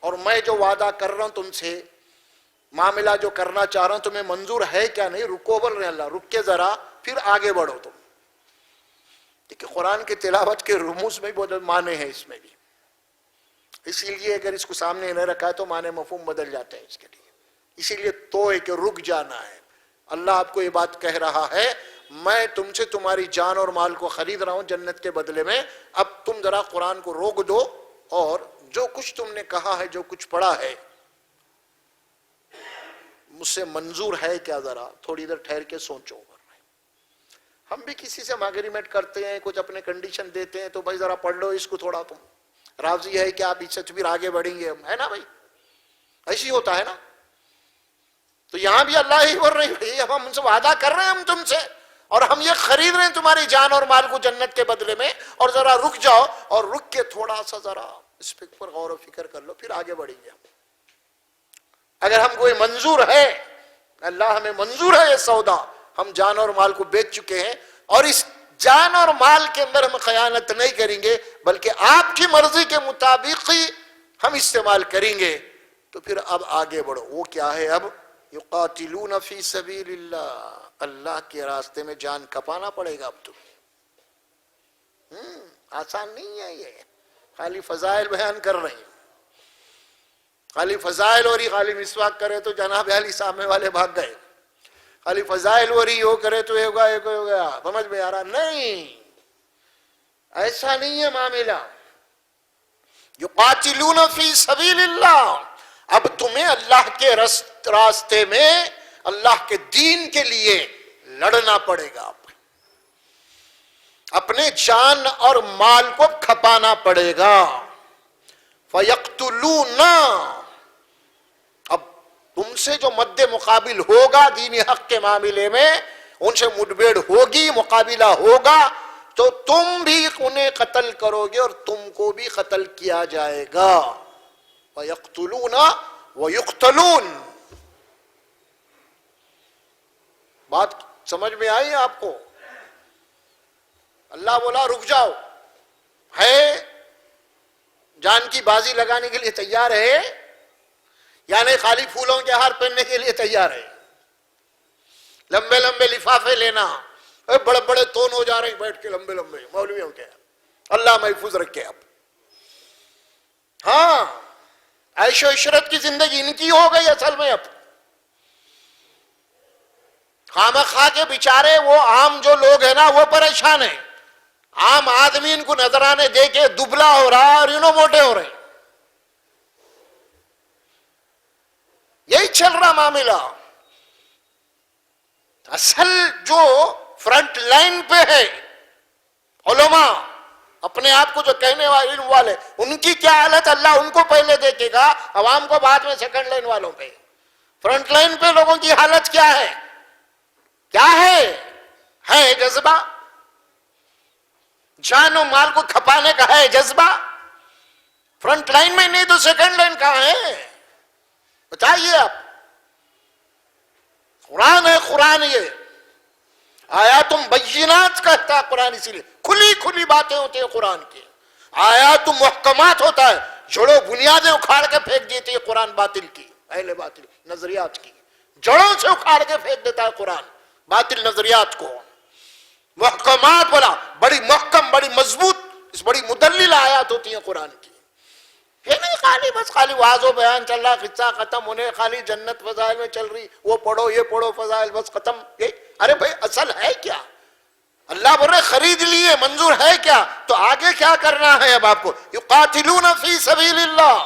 اور میں جو وعدہ کر رہا ہوں تم سے، معاملہ جو کرنا چاہ رہا ہوں تمہیں منظور ہے کیا نہیں؟ رکو، بول رہے ہیں اللہ، رک کے ذرا پھر آگے بڑھو تم۔ دیکھیں قرآن کی تلاوت کے رموز میں بہت معنی ہے اس میں بھی، اسی لیے اگر اس کو سامنے نہ رکھا ہے تو معنی مفہوم بدل جاتے ہیں اس کے لیے۔ اسی لیے تو ہے کہ رک جانا ہے۔ اللہ آپ کو یہ بات کہہ رہا ہے میں تم سے تمہاری جان اور مال کو خرید رہا ہوں جنت کے بدلے میں، اب تم ذرا قرآن کو روک دو اور جو کچھ تم نے کہا ہے، جو کچھ پڑھا ہے، مجھ سے منظور ہے کیا؟ ذرا تھوڑی دیر ٹھہر کے سوچو۔ ہم بھی کسی سے اگریمنٹ کرتے ہیں، کچھ اپنے کنڈیشن دیتے ہیں، تو بھائی ذرا پڑھ لو اس کو، تھوڑا تم راضی ہے کہ آپ اس سے پھر آگے بڑھیں گے ہم، ہے نا بھائی؟ ایسی ہوتا ہے نا؟ تو یہاں بھی اللہ ہی بول رہے ہیں بھائی ہم ان سے وعدہ کر رہے ہیں ہم تم سے، اور ہم یہ خرید رہے ہیں تمہاری جان اور مال کو جنت کے بدلے میں، اور ذرا رک جاؤ، اور رک کے تھوڑا سا ذرا اس پہ پر غور و فکر کر لو، پھر آگے بڑھیں گے ہم۔ اگر ہم کوئی منظور ہے، اللہ ہمیں منظور ہے یہ سودا، ہم جان اور مال کو بیچ چکے ہیں، اور اس جان اور مال کے اندر ہم خیانت نہیں کریں گے، بلکہ آپ کی مرضی کے مطابق ہی ہم استعمال کریں گے، تو پھر اب آگے بڑھو۔ وہ کیا ہے؟ اب یقاتلون فی سبیل اللہ، اللہ کے راستے میں جان کھپانا پڑے گا اب تمہیں۔ آسان نہیں ہے یہ، خالی فضائل بیان کر رہے ہیں، خالی فضائل ہو رہی، خالی مسواک کرے تو جناب علی سامنے والے بھاگ گئے، خالی فضائل ہو رہی ہو کرے تو ہو گیا، سمجھ میں آ رہا؟ نہیں، ایسا نہیں ہے معاملہ۔ یقاتلون فی سبیل اللہ، اب تمہیں اللہ کے راستے میں، اللہ کے دین کے لیے لڑنا پڑے گا، اپنے جان اور مال کو کھپانا پڑے گا۔ فَيَقْتُلُونَ، اب تم سے جو مد مقابل ہوگا دین حق کے معاملے میں، ان سے مڈبیڑ ہوگی، مقابلہ ہوگا، تو تم بھی انہیں قتل کرو گے اور تم کو بھی قتل کیا جائے گا۔ وَيَقْتُلُونَ وَيُقْتَلُونَ، بات سمجھ میں آئی آپ کو؟ اللہ بولا رک جاؤ، ہے جان کی بازی لگانے کے لیے تیار ہے، یعنی خالی پھولوں کے ہار پہننے کے لیے تیار ہے، لمبے لمبے لفافے لینا، بڑے بڑے تون ہو جا رہے ہیں بیٹھ کے لمبے لمبے مولویوں کے، اللہ محفوظ رکھے۔ اب ہاں، عیش و عشرت کی زندگی ان کی ہو گئی اصل میں، اب خامخواہ کے بیچارے وہ عام جو لوگ ہیں نا وہ پریشان ہیں، عام آدمی ان کو نظرانے دے کے دبلا ہو رہا اور انہوں موٹے ہو رہے، یہی چل رہا معاملہ۔ اصل جو فرنٹ لائن پہ ہے علماء، اپنے آپ کو جو کہنے والے، ان کی کیا حالت اللہ ان کو پہلے دیکھے گا، عوام کو بعد میں سیکنڈ لائن والوں پہ۔ فرنٹ لائن پہ لوگوں کی حالت کیا ہے؟ کیا ہے جذبہ، جان و مال کو کھپانے کا ہے جذبہ؟ فرنٹ لائن میں نہیں تو سیکنڈ لائن کہاں ہے؟ بتائیے آپ۔ قرآن ہے، قرآن یہ آیات بینات کہتا ہے قرآن، اسی لیے کھلی کھلی باتیں ہوتی ہیں قرآن کی، آیات محکمات ہوتا ہے، جڑوں بنیادیں اکھاڑ کے پھینک دیتی ہے قرآن باطل کی، اہل باطل نظریات کی، جڑوں سے اکھاڑ کے پھینک دیتا ہے قرآن باطل نظریات کو۔ محکمات بولا، بڑی محکم، بڑی مضبوط، اس بڑی مدلل آیات ہوتی ہیں قرآن کی۔ یہ نہیں خالی بس خالی واضح و بیان چل رہا، قصہ ختم ہونے، خالی جنت فضائل میں چل رہی، وہ پڑھو یہ پڑھو فضائل، بس ختم۔ یہ ارے بھائی اصل ہے کیا؟ اللہ بول رہے خرید لیے، منظور ہے کیا؟ تو آگے کیا کرنا ہے اب آپ کو؟ یقاتلون فی سبیل اللہ،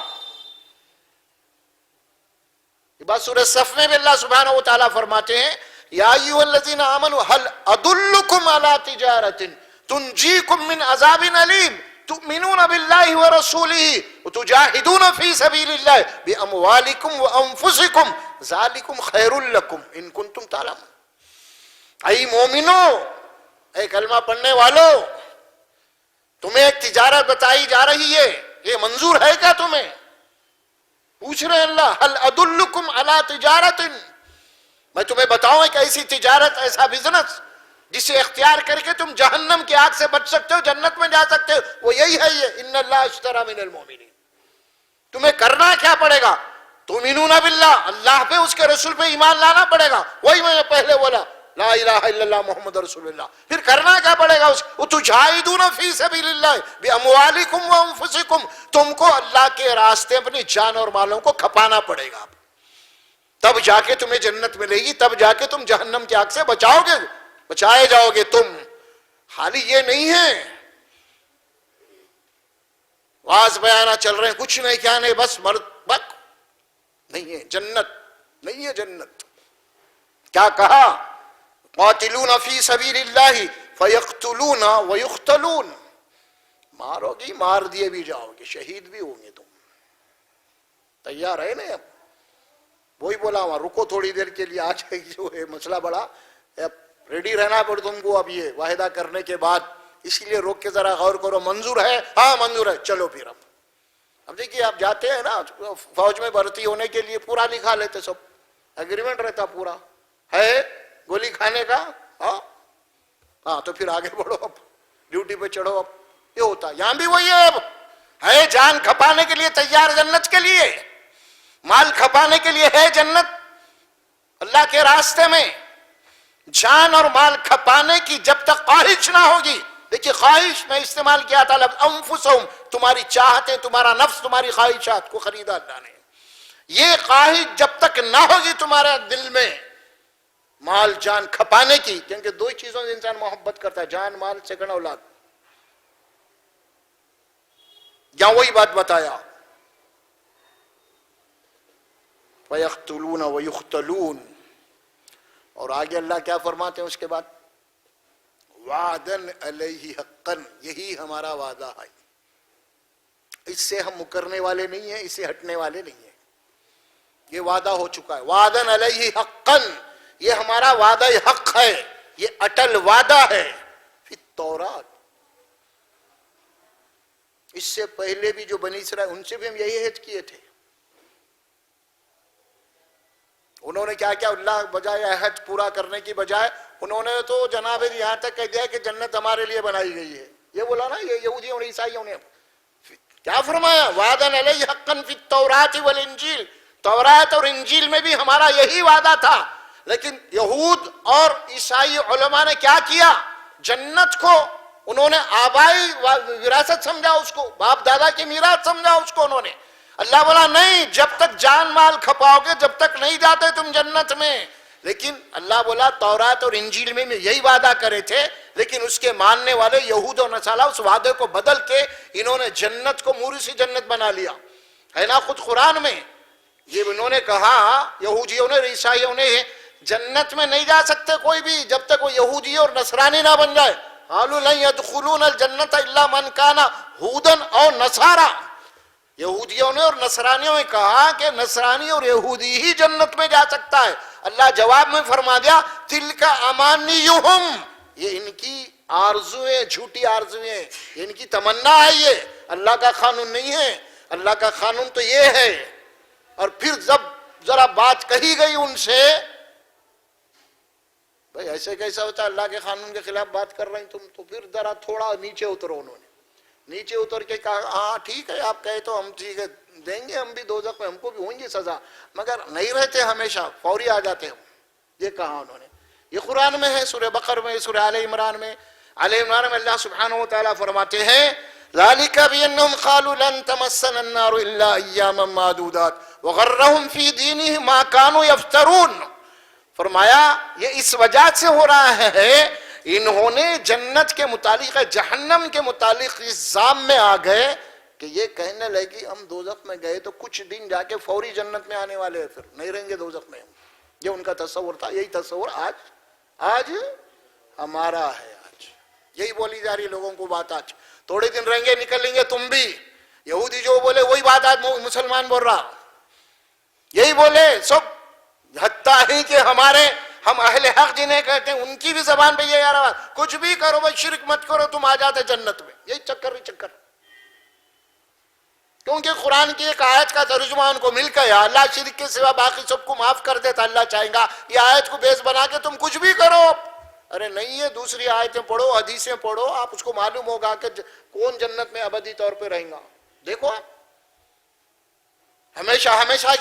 یہ بات سورہ صف میں بھی اللہ سبحانہ و تعالیٰ فرماتے ہیں، یا ایھا الذین آمنوا هل ادلکم علی تجارۃ تنجیکم من عذاب علیم تؤمنون باللہ ورسولہ وتجاہدون فی سبیل اللہ باموالکم وانفسکم ذالکم خیر لکم ان کنتم تعلمون۔ اے مومنو، اے کلمہ پڑھنے والو، تمہیں ایک تجارت بتائی جا رہی ہے، یہ منظور ہے کیا تمہیں؟ پوچھ رہے اللہ، هل ادلکم علی تجارۃ، میں تمہیں بتاؤں ایک ایسی تجارت، ایسا بزنس جسے اختیار کر کے تم جہنم کی آگ سے بچ سکتے ہو، جنت میں جا سکتے ہو، وہ یہی ہے یہ ان اللہ اشتری من المؤمنین۔ تمہیں کرنا کیا پڑے گا؟ تؤمنون باللہ، اللہ پہ اس کے رسول پہ ایمان لانا پڑے گا، وہی میں نے پہلے بولا لا الہ الا اللہ محمد رسول اللہ۔ پھر کرنا کیا پڑے گا؟ تجاہدون فی سبیل اللہ باموالکم وانفسکم، تم کو اللہ کے راستے اپنی جان اور مالوں کو کھپانا پڑے گا، تب جا کے تمہیں جنت ملے گی، تب جا کے تم جہنم کی آگ سے بچاؤ گے۔ بچائے جاؤ گے تم. حالی یہ نہیں ہے واز بیانہ چل رہے ہیں, کچھ نہیں کیا نہیں, بس مرد بک نہیں ہے. جنت نہیں ہے جنت. کیا کہا؟ قاتلون فی سبیل اللہ فیقتلون ویقتلون. مارو گی, مار دیے بھی جاؤ گے, شہید بھی ہوں گے تم. تیار ہے نا؟ اب وہی بولا وہاں رکو تھوڑی دیر کے لیے, آج جو ہے مسئلہ بڑا, اب ریڈی رہنا پڑ تم کو اب یہ واحدہ کرنے کے بعد. اسی لیے روک کے ذرا غور کرو. منظور ہے؟ ہاں منظور ہے, چلو پھر. اب دیکھیے آپ جاتے ہیں نا فوج میں بھرتی ہونے کے لیے, پورا لکھا لیتے, سب ایگریمنٹ رہتا پورا ہے گولی کھانے کا. ہاں تو پھر آگے بڑھو, اب ڈیوٹی پہ چڑھو. اب یہ ہوتا یہاں بھی وہی ہے. اب ہے جان کھپانے کے لیے تیار جنت کے لیے, مال کھپانے کے لیے ہے جنت اللہ کے راستے میں. جان اور مال کھپانے کی جب تک خواہش نہ ہوگی, دیکھیے خواہش میں استعمال کیا تھا لفظ انفسہم, تمہاری چاہتیں, تمہارا نفس, تمہاری خواہشات کو خریدا اللہ نے. یہ خواہش جب تک نہ ہوگی تمہارے دل میں مال جان کھپانے کی, کیونکہ دو ہی چیزوں سے انسان محبت کرتا ہے, جان مال, سیکنڈ اولاد. یہاں وہی بات بتایا فَيَقْتُلُونَ وَيُقْتَلُونَ. اور آگے اللہ کیا فرماتے ہیں اس کے بعد؟ وعدن علیہ حقن, یہی ہمارا وعدہ ہے. اس سے ہم مکرنے والے نہیں ہیں, اس سے ہٹنے والے نہیں ہیں. یہ وعدہ ہو چکا ہے. وعدن علیہ حقن, یہ ہمارا وعدہ حق ہے, یہ اٹل وعدہ ہے. فی التورات, اس سے پہلے بھی جو بنی اسرائیل, ان سے بھی ہم یہی عہد کیے تھے. انہوں نے کیا کیا؟ اللہ بجائے عہد پورا کرنے کی بجائے انہوں نے تو جناب یہاں تک کہہ دیا کہ جنت ہمارے لیے بنائی گئی ہے. یہ بولا نا یہ یہودیوں اور عیسائیوں نے. کیا فرمایا؟ وعدن علیہ حقا فی التوراۃ والانجیل. تورات اور انجیل میں بھی ہمارا یہی وعدہ تھا, لیکن یہود اور عیسائی علماء نے کیا کیا؟ جنت کو انہوں نے آبائی وراثت سمجھا, اس کو باپ دادا کی میراث سمجھا اس کو انہوں نے. اللہ بولا نہیں, جب تک جان مال کھپاؤ گے جب تک نہیں جاتے تم جنت میں. لیکن اللہ بولا تورات اور انجیل میں یہی وعدہ کرے تھے, لیکن اس کے ماننے والے یہود و نصارہ اس وعدے کو بدل کے انہوں نے جنت کو موریثی جنت بنا لیا. ہے نا خود قرآن میں یہ انہوں نے کہا, یہودیوں نے عیسائیوں نے, جنت میں نہیں جا سکتے کوئی بھی جب تک وہ یہودی اور نصرانی نہ بن جائے. قالوا لن يدخلون الجنة الا من كان هودا او نصارى. یہودیوں نے اور نصرانیوں نے کہا کہ نصرانی اور یہودی ہی جنت میں جا سکتا ہے. اللہ جواب میں فرما دیا تلک امانیہم, یہ ان کی آرزویں, جھوٹی آرزویں, یہ ان کی تمنا ہے, یہ اللہ کا قانون نہیں ہے. اللہ کا قانون تو یہ ہے. اور پھر جب ذرا بات کہی گئی ان سے, بھئی ایسے کیسا ہوتا ہے اللہ کے قانون کے خلاف بات کر رہے ہیں تم, تو پھر ذرا تھوڑا نیچے اترو. انہوں نے نیچے اتر کے کہا ہاں ٹھیک ہے آپ کہے تو ہم ٹھیک ہے دیں گے, ہم بھی دوزخ میں, ہم کو بھی ہوئیں گی سزا, مگر نہیں رہتے ہمیشہ, فوری آ جاتے ہم. یہ کہا انہوں نے. یہ قرآن میں ہے, سورہ بقر میں, سورہ آل عمران میں. آل عمران میں اللہ سبحانہ وتعالیٰ فرماتے ہیں ذالک بانہم قالوا لن تمسنا النار الا ایاما معدودات وغرہم فی دینہم ما کانوا یفترون. فرمایا یہ اس وجہ سے ہو رہا ہے, انہوں نے جنت کے متعلق, جہنم کے متعلق اس ظام میں آ گئے کہ یہ کہنے لگی ہم دوزخ میں گئے تو کچھ دن جا کے فوری جنت میں آنے والے ہیں, پھر نہیں رہیں گے دوزخ میں. یہ ان کا تصور تھا. یہی تصور آج ہمارا ہے. آج یہی بولی جا رہی لوگوں کو بات. آج تھوڑے دن رہیں گے نکل لیں گے تم بھی. یہودی جو بولے وہی بات آج مسلمان بول رہا, یہی بولے سب. حتیٰ ہی کہ ہم اہل حق جنہیں کہتے ہیں ان کی بھی زبان پہ یہ یار بات, کچھ بھی کرو بھائی شرک مت کرو تم آ جاتے جنت میں. یہی چکر. کیونکہ قرآن کی ایک آیت کا ترجمہ ان کو مل گیا, اللہ شرک کے سوا باقی سب کو معاف کر دیتا. اللہ چاہیں گا یہ آیت کو بیس بنا کے تم کچھ بھی کرو. ارے نہیں, ہے دوسری آیتیں پڑھو, حدیثیں پڑھو, آپ اس کو معلوم ہوگا کہ کون جنت میں ابدی طور پہ رہیں گا. دیکھو آپ, ہمیشہ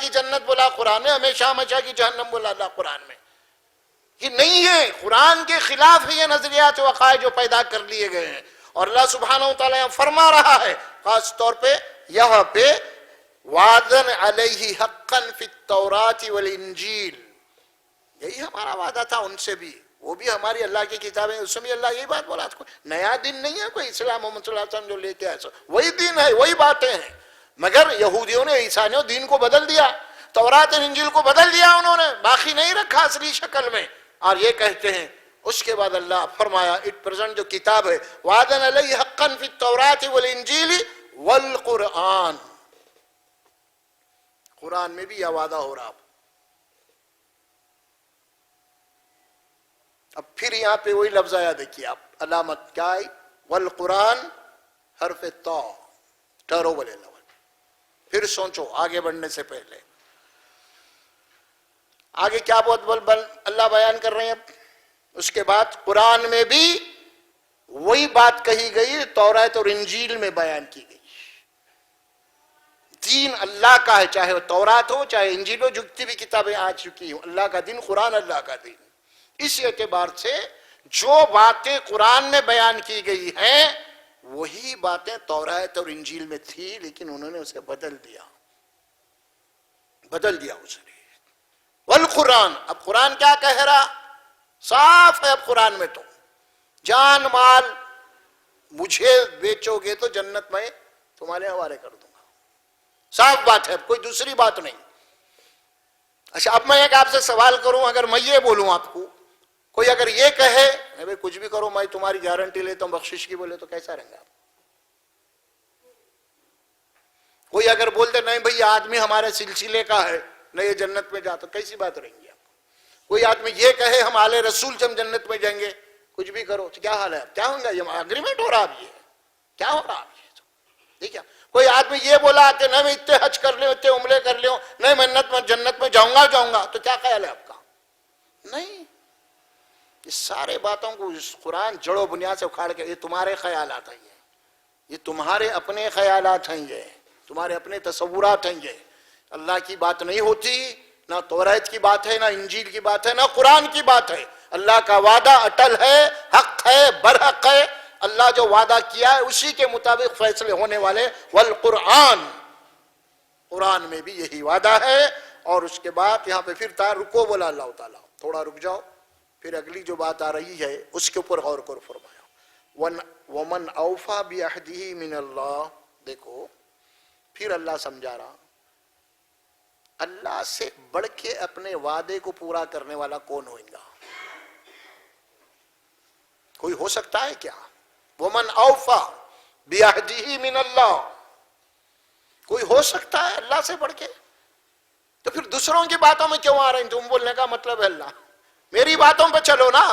کی جنت بولا قرآن نے, ہمیشہ کی جہنم بولا اللہ قرآن میں. یہ نہیں ہے, قرآن کے خلاف یہ نظریات و عقائد جو پیدا کر لیے گئے ہیں. اور اللہ سبحانہ وتعالیٰ فرما رہا ہے خاص طور پہ یہاں پہ وعدن علیہ حقا فی التوراۃ والانجیل, یہی ہمارا وعدہ تھا ان سے بھی. وہ بھی ہماری اللہ کی کتاب ہے، اس میں اللہ یہی بات بولا. نیا دین نہیں ہے کوئی اسلام محمد صلی اللہ علیہ وسلم جو لے کے آئے، وہی دین ہے، وہی باتیں ہیں. مگر یہودیوں نے عیسائیوں دین کو بدل دیا، تورات اور انجیل کو بدل دیا انہوں نے، باقی نہیں رکھا اصلی شکل میں. اور یہ کہتے ہیں اس کے بعد اللہ فرمایا اٹ پریزنٹ جو کتاب ہے وعدن علیہ حقا فی التورات والانجیل والقرآن، قرآن میں بھی یہ وعدہ ہو رہا. اب پھر یہاں پہ وہی لفظ آیا، دیکھیے آپ علامت کیا ہے، والقرآن حرف تا، ٹھہرو بولے لو، پھر سوچو آگے بڑھنے سے پہلے. آگے کیا بہت اللہ بیان کر رہے ہیں. اب اس کے بعد قرآن میں بھی وہی بات کہی گئی تورات اور انجیل میں بیان کی گئی. دین اللہ کا ہے، چاہے وہ تورات ہو چاہے انجیل ہو، جتنی بھی کتابیں آ چکی ہوں، اللہ کا دین قرآن اللہ کا دین. اس اعتبار سے جو باتیں قرآن میں بیان کی گئی ہیں وہی باتیں تورات اور انجیل میں تھی، لیکن انہوں نے اسے بدل دیا اس نے. والقرآن، اب قرآن کیا کہہ رہا، صاف ہے. اب قرآن میں تو جان مال مجھے بیچو گے تو جنت میں تمہارے حوالے کر دوں گا، صاف بات ہے، کوئی دوسری بات نہیں. اچھا اب میں ایک آپ سے سوال کروں، اگر میں یہ بولوں آپ کو، کوئی اگر یہ کہے بھائی کچھ بھی کرو میں تمہاری گارنٹی لیتا ہوں بخشش کی، بولے تو کیسا رہیں گے آپ؟ کوئی اگر بولتے نہیں بھائی آدمی ہمارے سلسلے کا ہے نہیں یہ جنت میں جاتا، کیسی بات رہیں گی آپ؟ کوئی آدمی یہ کہے ہم آل رسول سے ہم جنت میں جائیں گے، کچھ بھی کرو تو کیا حال ہے؟ کیا ہوں گا؟ یہ اگریمنٹ ہو رہا اب، یہ کیا ہو رہا اب؟ یہ ٹھیک ہے. کوئی آدمی یہ بولا کہ نہیں میں اتنے حج کر لوں اتنے عمرے کر لوں، نہیں میں جنت میں جاؤں گا، تو کیا خیال ہے آپ کا؟ نہیں، یہ سارے باتوں کو قرآن جڑوں بنیاد سے اکھاڑ کے، یہ تمہارے خیالات ہیں، یہ تمہارے اپنے خیالات ہیں، یہ تمہارے اپنے تصورات ہیں. یہ اللہ کی بات نہیں ہوتی، نہ تورات کی بات ہے، نہ انجیل کی بات ہے، نہ قرآن کی بات ہے. اللہ کا وعدہ اٹل ہے، حق ہے، برحق ہے. اللہ جو وعدہ کیا ہے اسی کے مطابق فیصلے ہونے والے. والقرآن، قرآن میں بھی یہی وعدہ ہے. اور اس کے بعد یہاں پہ پھر رکو بولا اللہ تعالیٰ، تھوڑا رک جاؤ، پھر اگلی جو بات آ رہی ہے اس کے اوپر غور کر فرمایا. وَمَنْ أَوْفَى بِعَهْدِهِ مِنَ اللَّهِ. دیکھو پھر اللہ سمجھا رہا اللہ سے بڑھ کے اپنے وعدے کو پورا کرنے والا کون ہوگا؟ کوئی ہو سکتا ہے کیا؟ وَمَنْ أَوْفَى بِعَهْدِهِ مِنَ اللَّهِ، کوئی ہو سکتا ہے اللہ سے بڑھ کے؟ تو پھر دوسروں کی باتوں میں کیوں آ رہے ہیں؟ تم بولنے کا مطلب ہے اللہ، میری باتوں پہ چلو نا.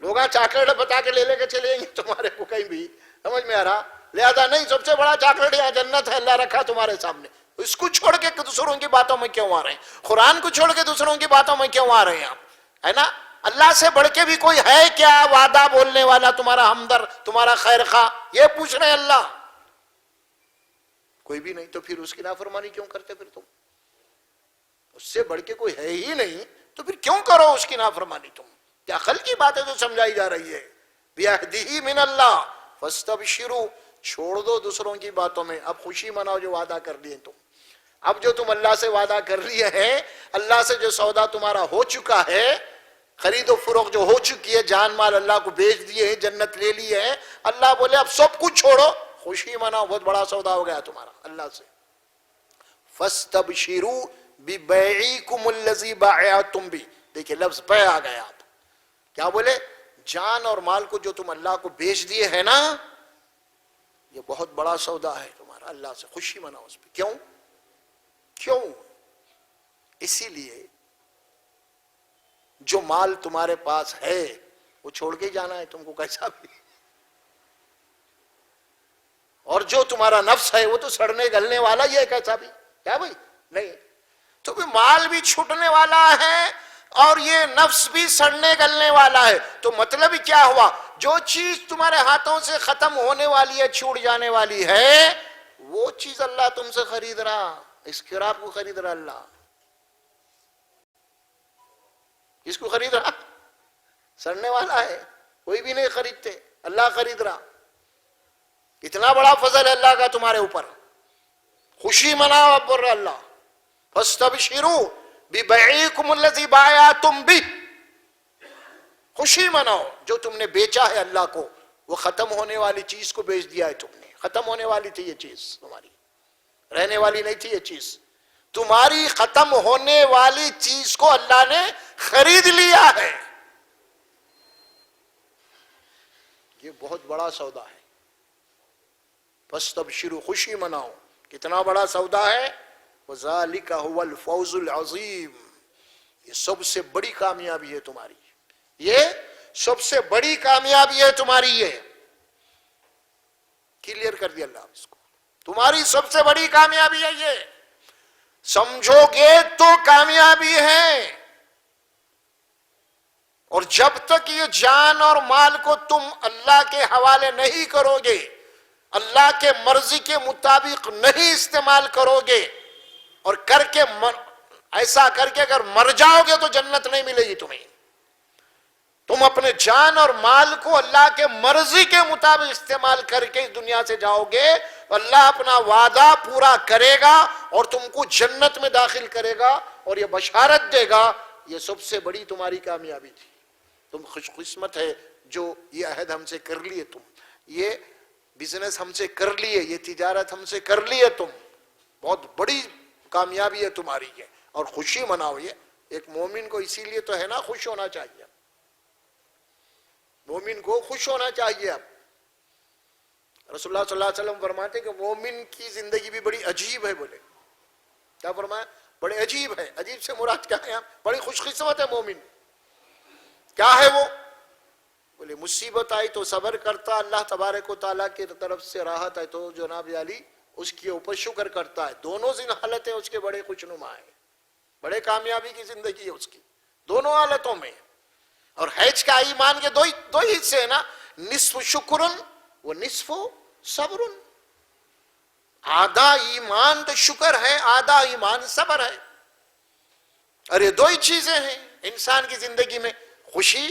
لوگ چاکلیٹ بتا کے لے کے چلے گے تمہارے کو کہیں بھی، سمجھ میں آ رہا؟ لہذا نہیں، سب سے بڑا چاکلیٹ یہاں جنت ہے، اللہ رکھا تمہارے سامنے. اس کو چھوڑ کے دوسروں کی باتوں میں کیوں آ رہے ہیں؟ قرآن کو چھوڑ کے دوسروں کی باتوں میں کیوں آ رہے ہیں آپ؟ ہے نا، اللہ سے بڑھ کے بھی کوئی ہے کیا وعدہ بولنے والا، تمہارا ہمدرد، تمہارا خیر خواہ؟ یہ پوچھ رہے ہیں اللہ. کوئی بھی نہیں، تو پھر اس کی نافرمانی کیوں کرتے؟ پھر تم اس سے بڑھ کے کوئی ہے ہی نہیں تو پھر کیوں کرو اس کی نافرمانی؟ تم کیا عقل کی باتیں جو سمجھائی جا رہی ہے. بِعَهْدِهِ مِنَ اللَّهِ فَاسْتَبْشِرُوا، چھوڑ دو دوسروں کی باتوں میں، اب خوشی مناؤ جو وعدہ کر لیے تم. اب جو تم اللہ سے وعدہ کر لیے ہیں، اللہ سے جو سودا تمہارا ہو چکا ہے، خرید و فروخت جو ہو چکی ہے، جان مال اللہ کو بیچ دیے ہیں، جنت لے لی ہے، اللہ بولے اب سب کچھ چھوڑو، خوشی مناؤ، بہت بڑا سودا ہو گیا تمہارا اللہ سے. فَاسْتَبْشِرُوا بِبَيْعِكُمُ الَّذِي بَايَعْتُمْ بِهِ. دیکھیں لفظ بے آ گیا. آپ کیا بولے؟ جان اور مال کو جو تم اللہ کو بیچ دیے ہیں نا، یہ بہت بڑا سودا ہے تمہارا، اللہ سے خوشی مناؤ اس پہ. کیوں؟ اسی لیے جو مال تمہارے پاس ہے وہ چھوڑ کے جانا ہے تم کو کیسا بھی، اور جو تمہارا نفس ہے وہ تو سڑنے گلنے والا ہی ہے کیسا بھی. کیا بھائی؟ نہیں، تو بھی مال بھی چھوٹنے والا ہے اور یہ نفس بھی سڑنے گلنے والا ہے. تو مطلب کیا ہوا؟ جو چیز تمہارے ہاتھوں سے ختم ہونے والی ہے، چھوٹ جانے والی ہے، وہ چیز اللہ تم سے خرید رہا. اس خراب کو خرید رہا اللہ. کس کو خرید رہا؟ سڑنے والا ہے، کوئی بھی نہیں خریدتے، اللہ خرید رہا. اتنا بڑا فضل ہے اللہ کا تمہارے اوپر. خوشی مناؤ اب بول رہا اللہ. فاستبشروا بِبَيْعِكُمُ الَّذِي بَايَعْتُمْ بِهِ، خوشی مناؤ جو تم نے بیچا ہے اللہ کو، وہ ختم ہونے والی چیز کو بیچ دیا ہے تم نے. ختم ہونے والی تھی یہ چیز تمہاری، رہنے والی نہیں تھی یہ چیز. تمہاری ختم ہونے والی چیز کو اللہ نے خرید لیا ہے. یہ بہت بڑا سودا ہے. فاستبشروا، خوشی مناؤ. کتنا بڑا سودا ہے؟ وَذَلِكَ هُوَ الْفَوْزُ الْعَظِيمُ، یہ سب سے بڑی کامیابی ہے تمہاری، یہ سب سے بڑی کامیابی ہے تمہاری. یہ کلیئر کر دیا اللہ اس کو، تمہاری سب سے بڑی کامیابی ہے. یہ سمجھو گے تو کامیابی ہے. اور جب تک یہ جان اور مال کو تم اللہ کے حوالے نہیں کرو گے، اللہ کے مرضی کے مطابق نہیں استعمال کرو گے، اور ایسا کر کے اگر مر جاؤ گے تو جنت نہیں ملے گی تمہیں. تم اپنے جان اور مال کو اللہ کے مرضی کے مطابق استعمال کر کے اس دنیا سے جاؤ گے، اللہ اپنا وعدہ پورا کرے گا اور تم کو جنت میں داخل کرے گا اور یہ بشارت دے گا. یہ سب سے بڑی تمہاری کامیابی تھی. تم خوش قسمت ہے جو یہ عہد ہم سے کر لیے، تم یہ بزنس ہم سے کر لیے، یہ تجارت ہم سے کر لیے. تم بہت بڑی کامیابی ہے تمہاری یہ، اور خوشی مناؤ. یہ ایک مومن کو اسی لیے تو ہے نا خوش ہونا چاہیے. مومن کو خوش ہونا چاہیے. اب رسول اللہ صلی اللہ علیہ وسلم فرماتے کہ مومن کی زندگی بھی بڑی عجیب ہے. بولے کیا فرمایا؟ بڑے عجیب ہے. عجیب سے مراد کیا ہے؟ بڑی خوش قسمت ہے مومن. کیا ہے وہ؟ بولے مصیبت آئی تو صبر کرتا، اللہ تبارک و تعالیٰ کی طرف سے راحت ہے تو جناب علی اس کے اوپر شکر کرتا ہے. دونوں حالتیں اس کے بڑے خوشنما ہیں، بڑے کامیابی کی زندگی ہے اس کی دونوں حالتوں میں. اور حج کا ایمان کے دو ہی حصے ہیں نا، نصف شکرن و نصف صبرن. آدھا ایمان تو شکر ہے، آدھا ایمان صبر ہے. اور یہ دو ہی چیزیں ہیں انسان کی زندگی میں، خوشی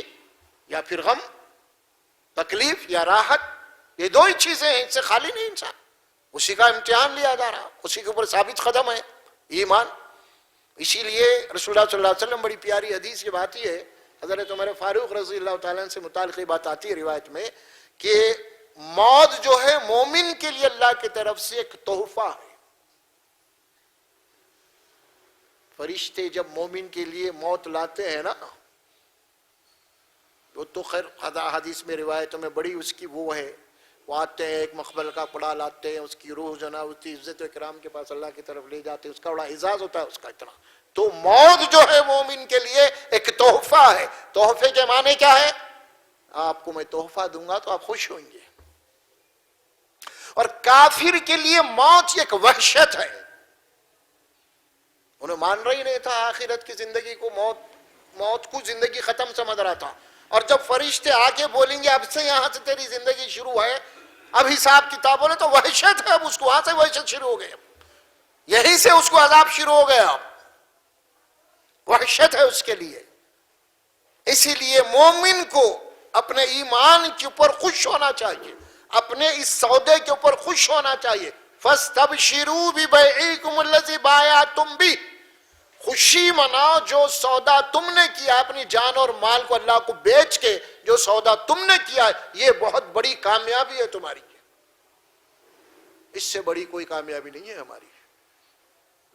یا پھر غم، تکلیف یا راحت. یہ دو ہی چیزیں ہیں، اس سے خالی نہیں انسان. اسی کا امتحان لیا جا رہا، اسی کے اوپر ثابت قدم ہے ایمان. اسی لیے رسول اللہ صلی اللہ علیہ وسلم بڑی پیاری حدیث کی بات یہ ہے، حضرت عمر فاروق رضی اللہ تعالیٰ عنہ سے متعلق بات آتی ہے روایت میں کہ موت جو ہے مومن کے لیے اللہ کی طرف سے ایک تحفہ ہے. فرشتے جب مومن کے لیے موت لاتے ہیں نا، وہ تو خیر حدیث میں روایتوں میں بڑی اس کی وہ ہے، وہ آتے ہیں ایک مخبل کا پڑا لاتے ہیں، اس کی روح جناب ہوتی عزت و اکرام کے پاس اللہ کی طرف لے جاتے ہیں، اس کا بڑا اعزاز ہوتا ہے اس کا اتنا. تو موت جو ہے مومن کے لیے ایک تحفہ ہے. تحفے کے معنی کیا ہے؟ آپ کو میں تحفہ دوں گا تو آپ خوش ہوئیں گے. اور کافر کے لیے موت ایک وحشت ہے. انہیں مان رہی نہیں تھا آخرت کی زندگی کو، موت کو زندگی ختم سمجھ رہا تھا. اور جب فرشتے آگے بولیں گے اب سے یہاں سے تیری زندگی شروع ہے، اب حساب کتاب بولے تو وحشت ہے. اب اس کو وہاں سے وحشت شروع ہو گئی، یہیں سے اس کو عذاب شروع ہو گیا. وحشت ہے اس کے لیے. اسی لیے مومن کو اپنے ایمان کے اوپر خوش ہونا چاہیے، اپنے اس سودے کے اوپر خوش ہونا چاہیے. فَاسْتَبْشِرُوا بِبَيْعِكُمُ الَّذِي بَايَعْتُمْ بِهِ، خوشی مناؤ جو سودا تم نے کیا، اپنی جان اور مال کو اللہ کو بیچ کے جو سودا تم نے کیا، یہ بہت بڑی کامیابی ہے تمہاری. اس سے بڑی کوئی کامیابی نہیں ہے ہماری.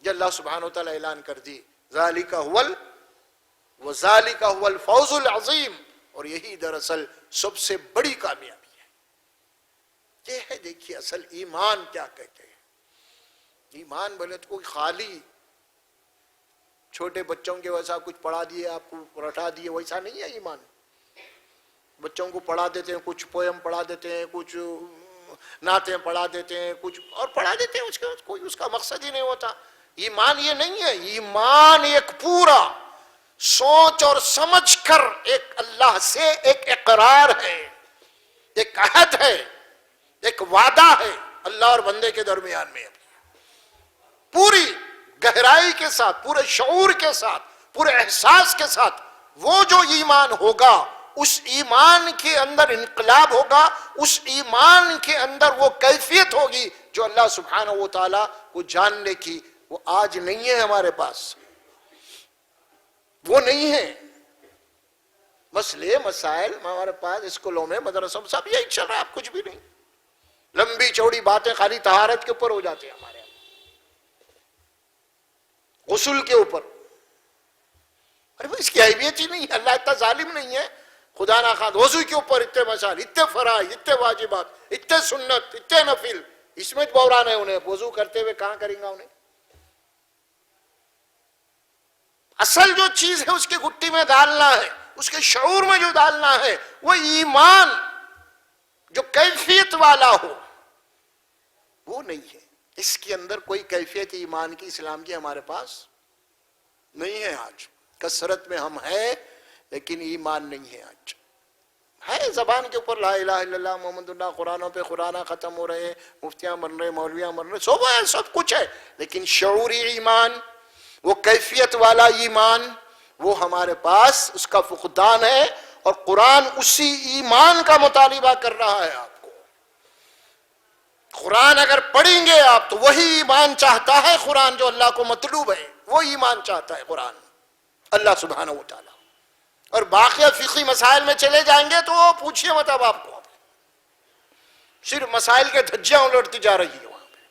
یہ اللہ سبحانہ وتعالی اعلان کر دی ذالک هو الفوز العظیم. اور یہی دراصل سب سے بڑی کامیابی ہے. یہ ہے دیکھیے اصل ایمان کیا کہتے ہیں. ایمان بولے تو کوئی خالی چھوٹے بچوں کے ویسا کچھ پڑھا دیے آپ کو رٹا دیے ویسا نہیں ہے ایمان. بچوں کو پڑھا دیتے ہیں، کچھ پویم پڑھا دیتے ہیں، کچھ نعتیں پڑھا دیتے ہیں، کچھ اور پڑھا دیتے ہیں، کوئی اس کا مقصد ہی نہیں ہوتا. ایمان یہ نہیں ہے. ایمان ایک پورا سوچ اور سمجھ کر ایک اللہ سے ایک اقرار ہے، ایک عہد ہے، ایک وعدہ ہے اللہ اور بندے کے درمیان میں، پوری گہرائی کے ساتھ، پورے شعور کے ساتھ، پورے احساس کے ساتھ. وہ جو ایمان ہوگا اس ایمان کے اندر انقلاب ہوگا، اس ایمان کے اندر وہ کیفیت ہوگی جو اللہ سبحانہ و تعالیٰ کو جاننے کی وہ آج نہیں ہے ہمارے پاس. وہ نہیں ہے. مسئلے مسائل ہمارے پاس اسکولوں میں مدرسوں میں سب یہی چل رہا ہے. اب کچھ بھی نہیں, لمبی چوڑی باتیں خالی طہارت کے اوپر ہو جاتی ہیں ہمارے یہاں, غسل کے اوپر. ارے اس کی اہمیت ہی نہیں. اللہ اتنا ظالم نہیں ہے خدا نہ خواہ. وضو کے اوپر اتنے مسائل, اتنے فرائض, اتنے واجبات, اتنے سنت, اتنے نفل, اس میں بحران ہے انہیں. وضو کرتے ہوئے کہاں کریں گا انہیں؟ اصل جو چیز ہے اس کی گٹی میں ڈالنا ہے, اس کے شعور میں جو ڈالنا ہے وہ ایمان جو کیفیت والا ہو, وہ نہیں ہے. اس کے اندر کوئی کیفیت ایمان کی اسلام کی ہمارے پاس نہیں ہے. آج کثرت میں ہم ہیں لیکن ایمان نہیں ہے. آج ہے زبان کے اوپر لا الہ الا اللہ محمد اللہ, قرآنوں پہ قرآن ختم ہو رہے ہیں, مفتیاں بن رہے, مولویاں بن رہے, سب ہے, سب کچھ ہے, لیکن شعوری ایمان, وہ کیفیت والا ایمان, وہ ہمارے پاس اس کا فقدان ہے. اور قرآن اسی ایمان کا مطالبہ کر رہا ہے آپ کو. قرآن اگر پڑھیں گے آپ تو وہی ایمان چاہتا ہے قرآن جو اللہ کو مطلوب ہے, وہ ایمان چاہتا ہے قرآن اللہ سبحانہ و تعالی. اور باقی فقہی مسائل میں چلے جائیں گے تو پوچھئے مت اب آپ کو, صرف مسائل کے دھجیاں الٹتی جا رہی ہے وہاں پہ,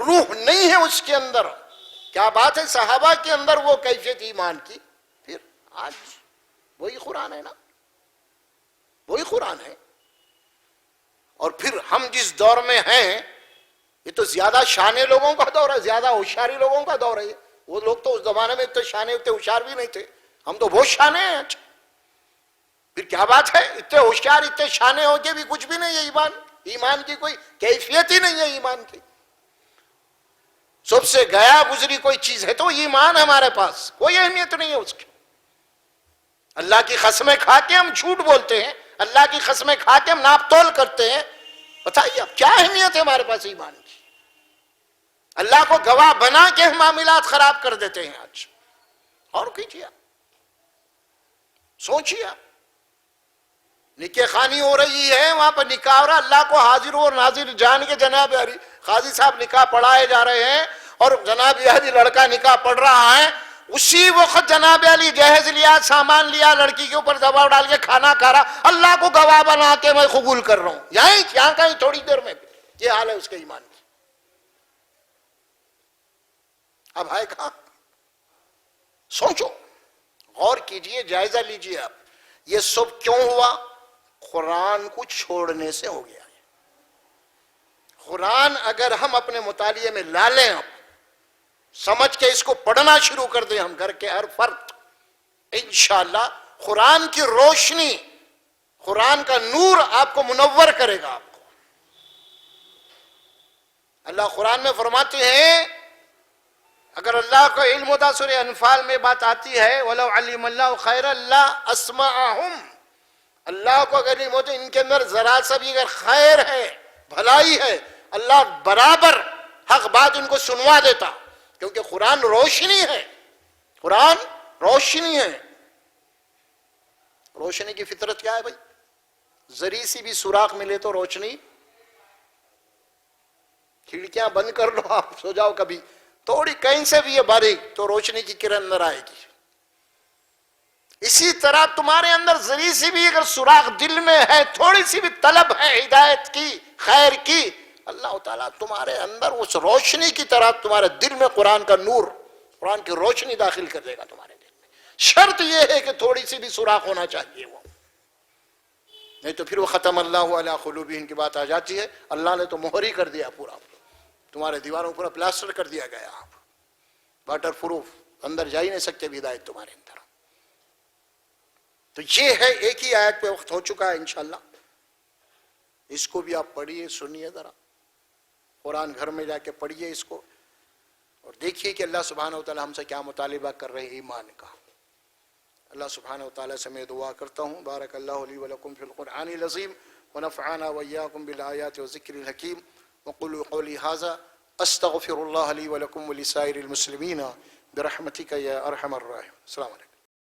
روح نہیں ہے اس کے اندر. کیا بات ہے صحابہ کے اندر وہ کیفیت ایمان کی. پھر آج وہی قرآن ہے نا, وہی قرآن ہے. اور پھر ہم جس دور میں ہیں یہ تو زیادہ شانے لوگوں کا دور ہے, زیادہ ہوشیاری لوگوں کا دور ہے. وہ لوگ تو اس زمانے میں اتنے شانے, اتنے ہوشیار بھی نہیں تھے. ہم تو بہت شانے ہیں. اچھا پھر کیا بات ہے, اتنے ہوشیار اتنے شانے ہو کے بھی کچھ بھی نہیں ہے ایمان. ایمان کی کوئی کیفیت ہی نہیں ہے. ایمان کی سب سے گیا گزری کوئی چیز ہے تو ایمان ہمارے پاس کوئی اہمیت نہیں ہے اس کی. اللہ کی قسمیں کھا کے ہم جھوٹ بولتے ہیں, اللہ کی قسمیں کھا کے ہم ناپ تول کرتے ہیں. بتائیے اب کیا اہمیت ہے ہمارے پاس ایمان کی؟ اللہ کو گواہ بنا کے ہم معاملات خراب کر دیتے ہیں آج. اور کیجیے آپ, سوچیے آپ, نکاح خوانی ہو رہی ہے, وہاں پر نکاح ہو رہا, اللہ کو حاضر اور ناظر جان کے جناب علی قاضی صاحب نکاح پڑھائے جا رہے ہیں, اور جناب علی لڑکا نکاح پڑھ رہا ہے. اسی وقت جناب علی جہیز لیا, سامان لیا, لڑکی کے اوپر دباؤ ڈال کے کھانا کھا رہا, اللہ کو گواہ بنا کے میں قبول کر رہا ہوں. یہاں کہیں تھوڑی دیر میں یہ حال ہے اس کے ایمان کی. اب ہے کہاں؟ سوچو, غور کیجئے, جائزہ لیجئے آپ. یہ سب کیوں ہوا؟ قرآن کو چھوڑنے سے ہو گیا ہے. قرآن اگر ہم اپنے مطالعے میں لا لیں, اب سمجھ کے اس کو پڑھنا شروع کر دیں ہم گھر کے ہر فرد, انشاءاللہ قرآن کی روشنی, قرآن کا نور آپ کو منور کرے گا. آپ کو اللہ قرآن میں فرماتے ہیں, اگر اللہ کو علم ہوتا, سورہ انفال میں بات آتی ہے, وَلَوْ عَلِمَ اللَّهُ خَيْرًا لَأَسْمَعَهُمْ, اللہ کو اگر علم ہوتا ان کے اندر ذرا سا بھی اگر خیر ہے, بھلائی ہے, اللہ برابر حق بات ان کو سنوا دیتا. کیونکہ قرآن روشنی ہے, قرآن روشنی ہے. روشنی کی فطرت کیا ہے بھائی؟ ذری سی بھی سوراخ ملے تو روشنی, کھڑکیاں بند کر لو آپ, سو جاؤ کبھی, تھوڑی کہیں سے بھی یہ باریک تو روشنی کی کرن اندر آئے گی. اسی طرح تمہارے اندر ذری سی بھی اگر سوراخ دل میں ہے, تھوڑی سی بھی طلب ہے ہدایت کی, خیر کی, اللہ تعالیٰ تمہارے اندر اس روشنی کی طرح تمہارے دل میں قرآن کا نور, قرآن کی روشنی داخل کر دے گا تمہارے دل میں. شرط یہ ہے کہ تھوڑی سی بھی سوراخ ہونا چاہیے, وہ نہیں تو پھر وہ ختم اللہ علی قلوبہم کی بات آ جاتی ہے. اللہ نے تو مہر ہی کر دیا, پورا تمہارے دیواروں پورا پلاسٹر کر دیا گیا, آپ واٹر پروف, اندر جا ہی نہیں سکتے بھی ہدایت تمہارے اندر. تو یہ ہے, ایک ہی آیت پہ وقت ہو چکا ہے, انشاءاللہ اس کو بھی آپ پڑھیے, سنیے ذرا, قرآن گھر میں جا کے پڑھیے اس کو, اور دیکھیے کہ اللہ سبحانہ وتعالی ہم سے کیا مطالبہ کر رہے ہیں ایمان کا. اللہ سبحانہ وتعالی سے میں دعا کرتا ہوں, بارک اللہ لی ولکم فی القرآن العظیم ونفعنا وإیاکم بالآیات والذکر الحکیم. وقولوا قولی ھذا استغفر اللہ لی ولکم ولسائر المسلمین برحمتک یا ارحم الراحمین. السلام علیکم.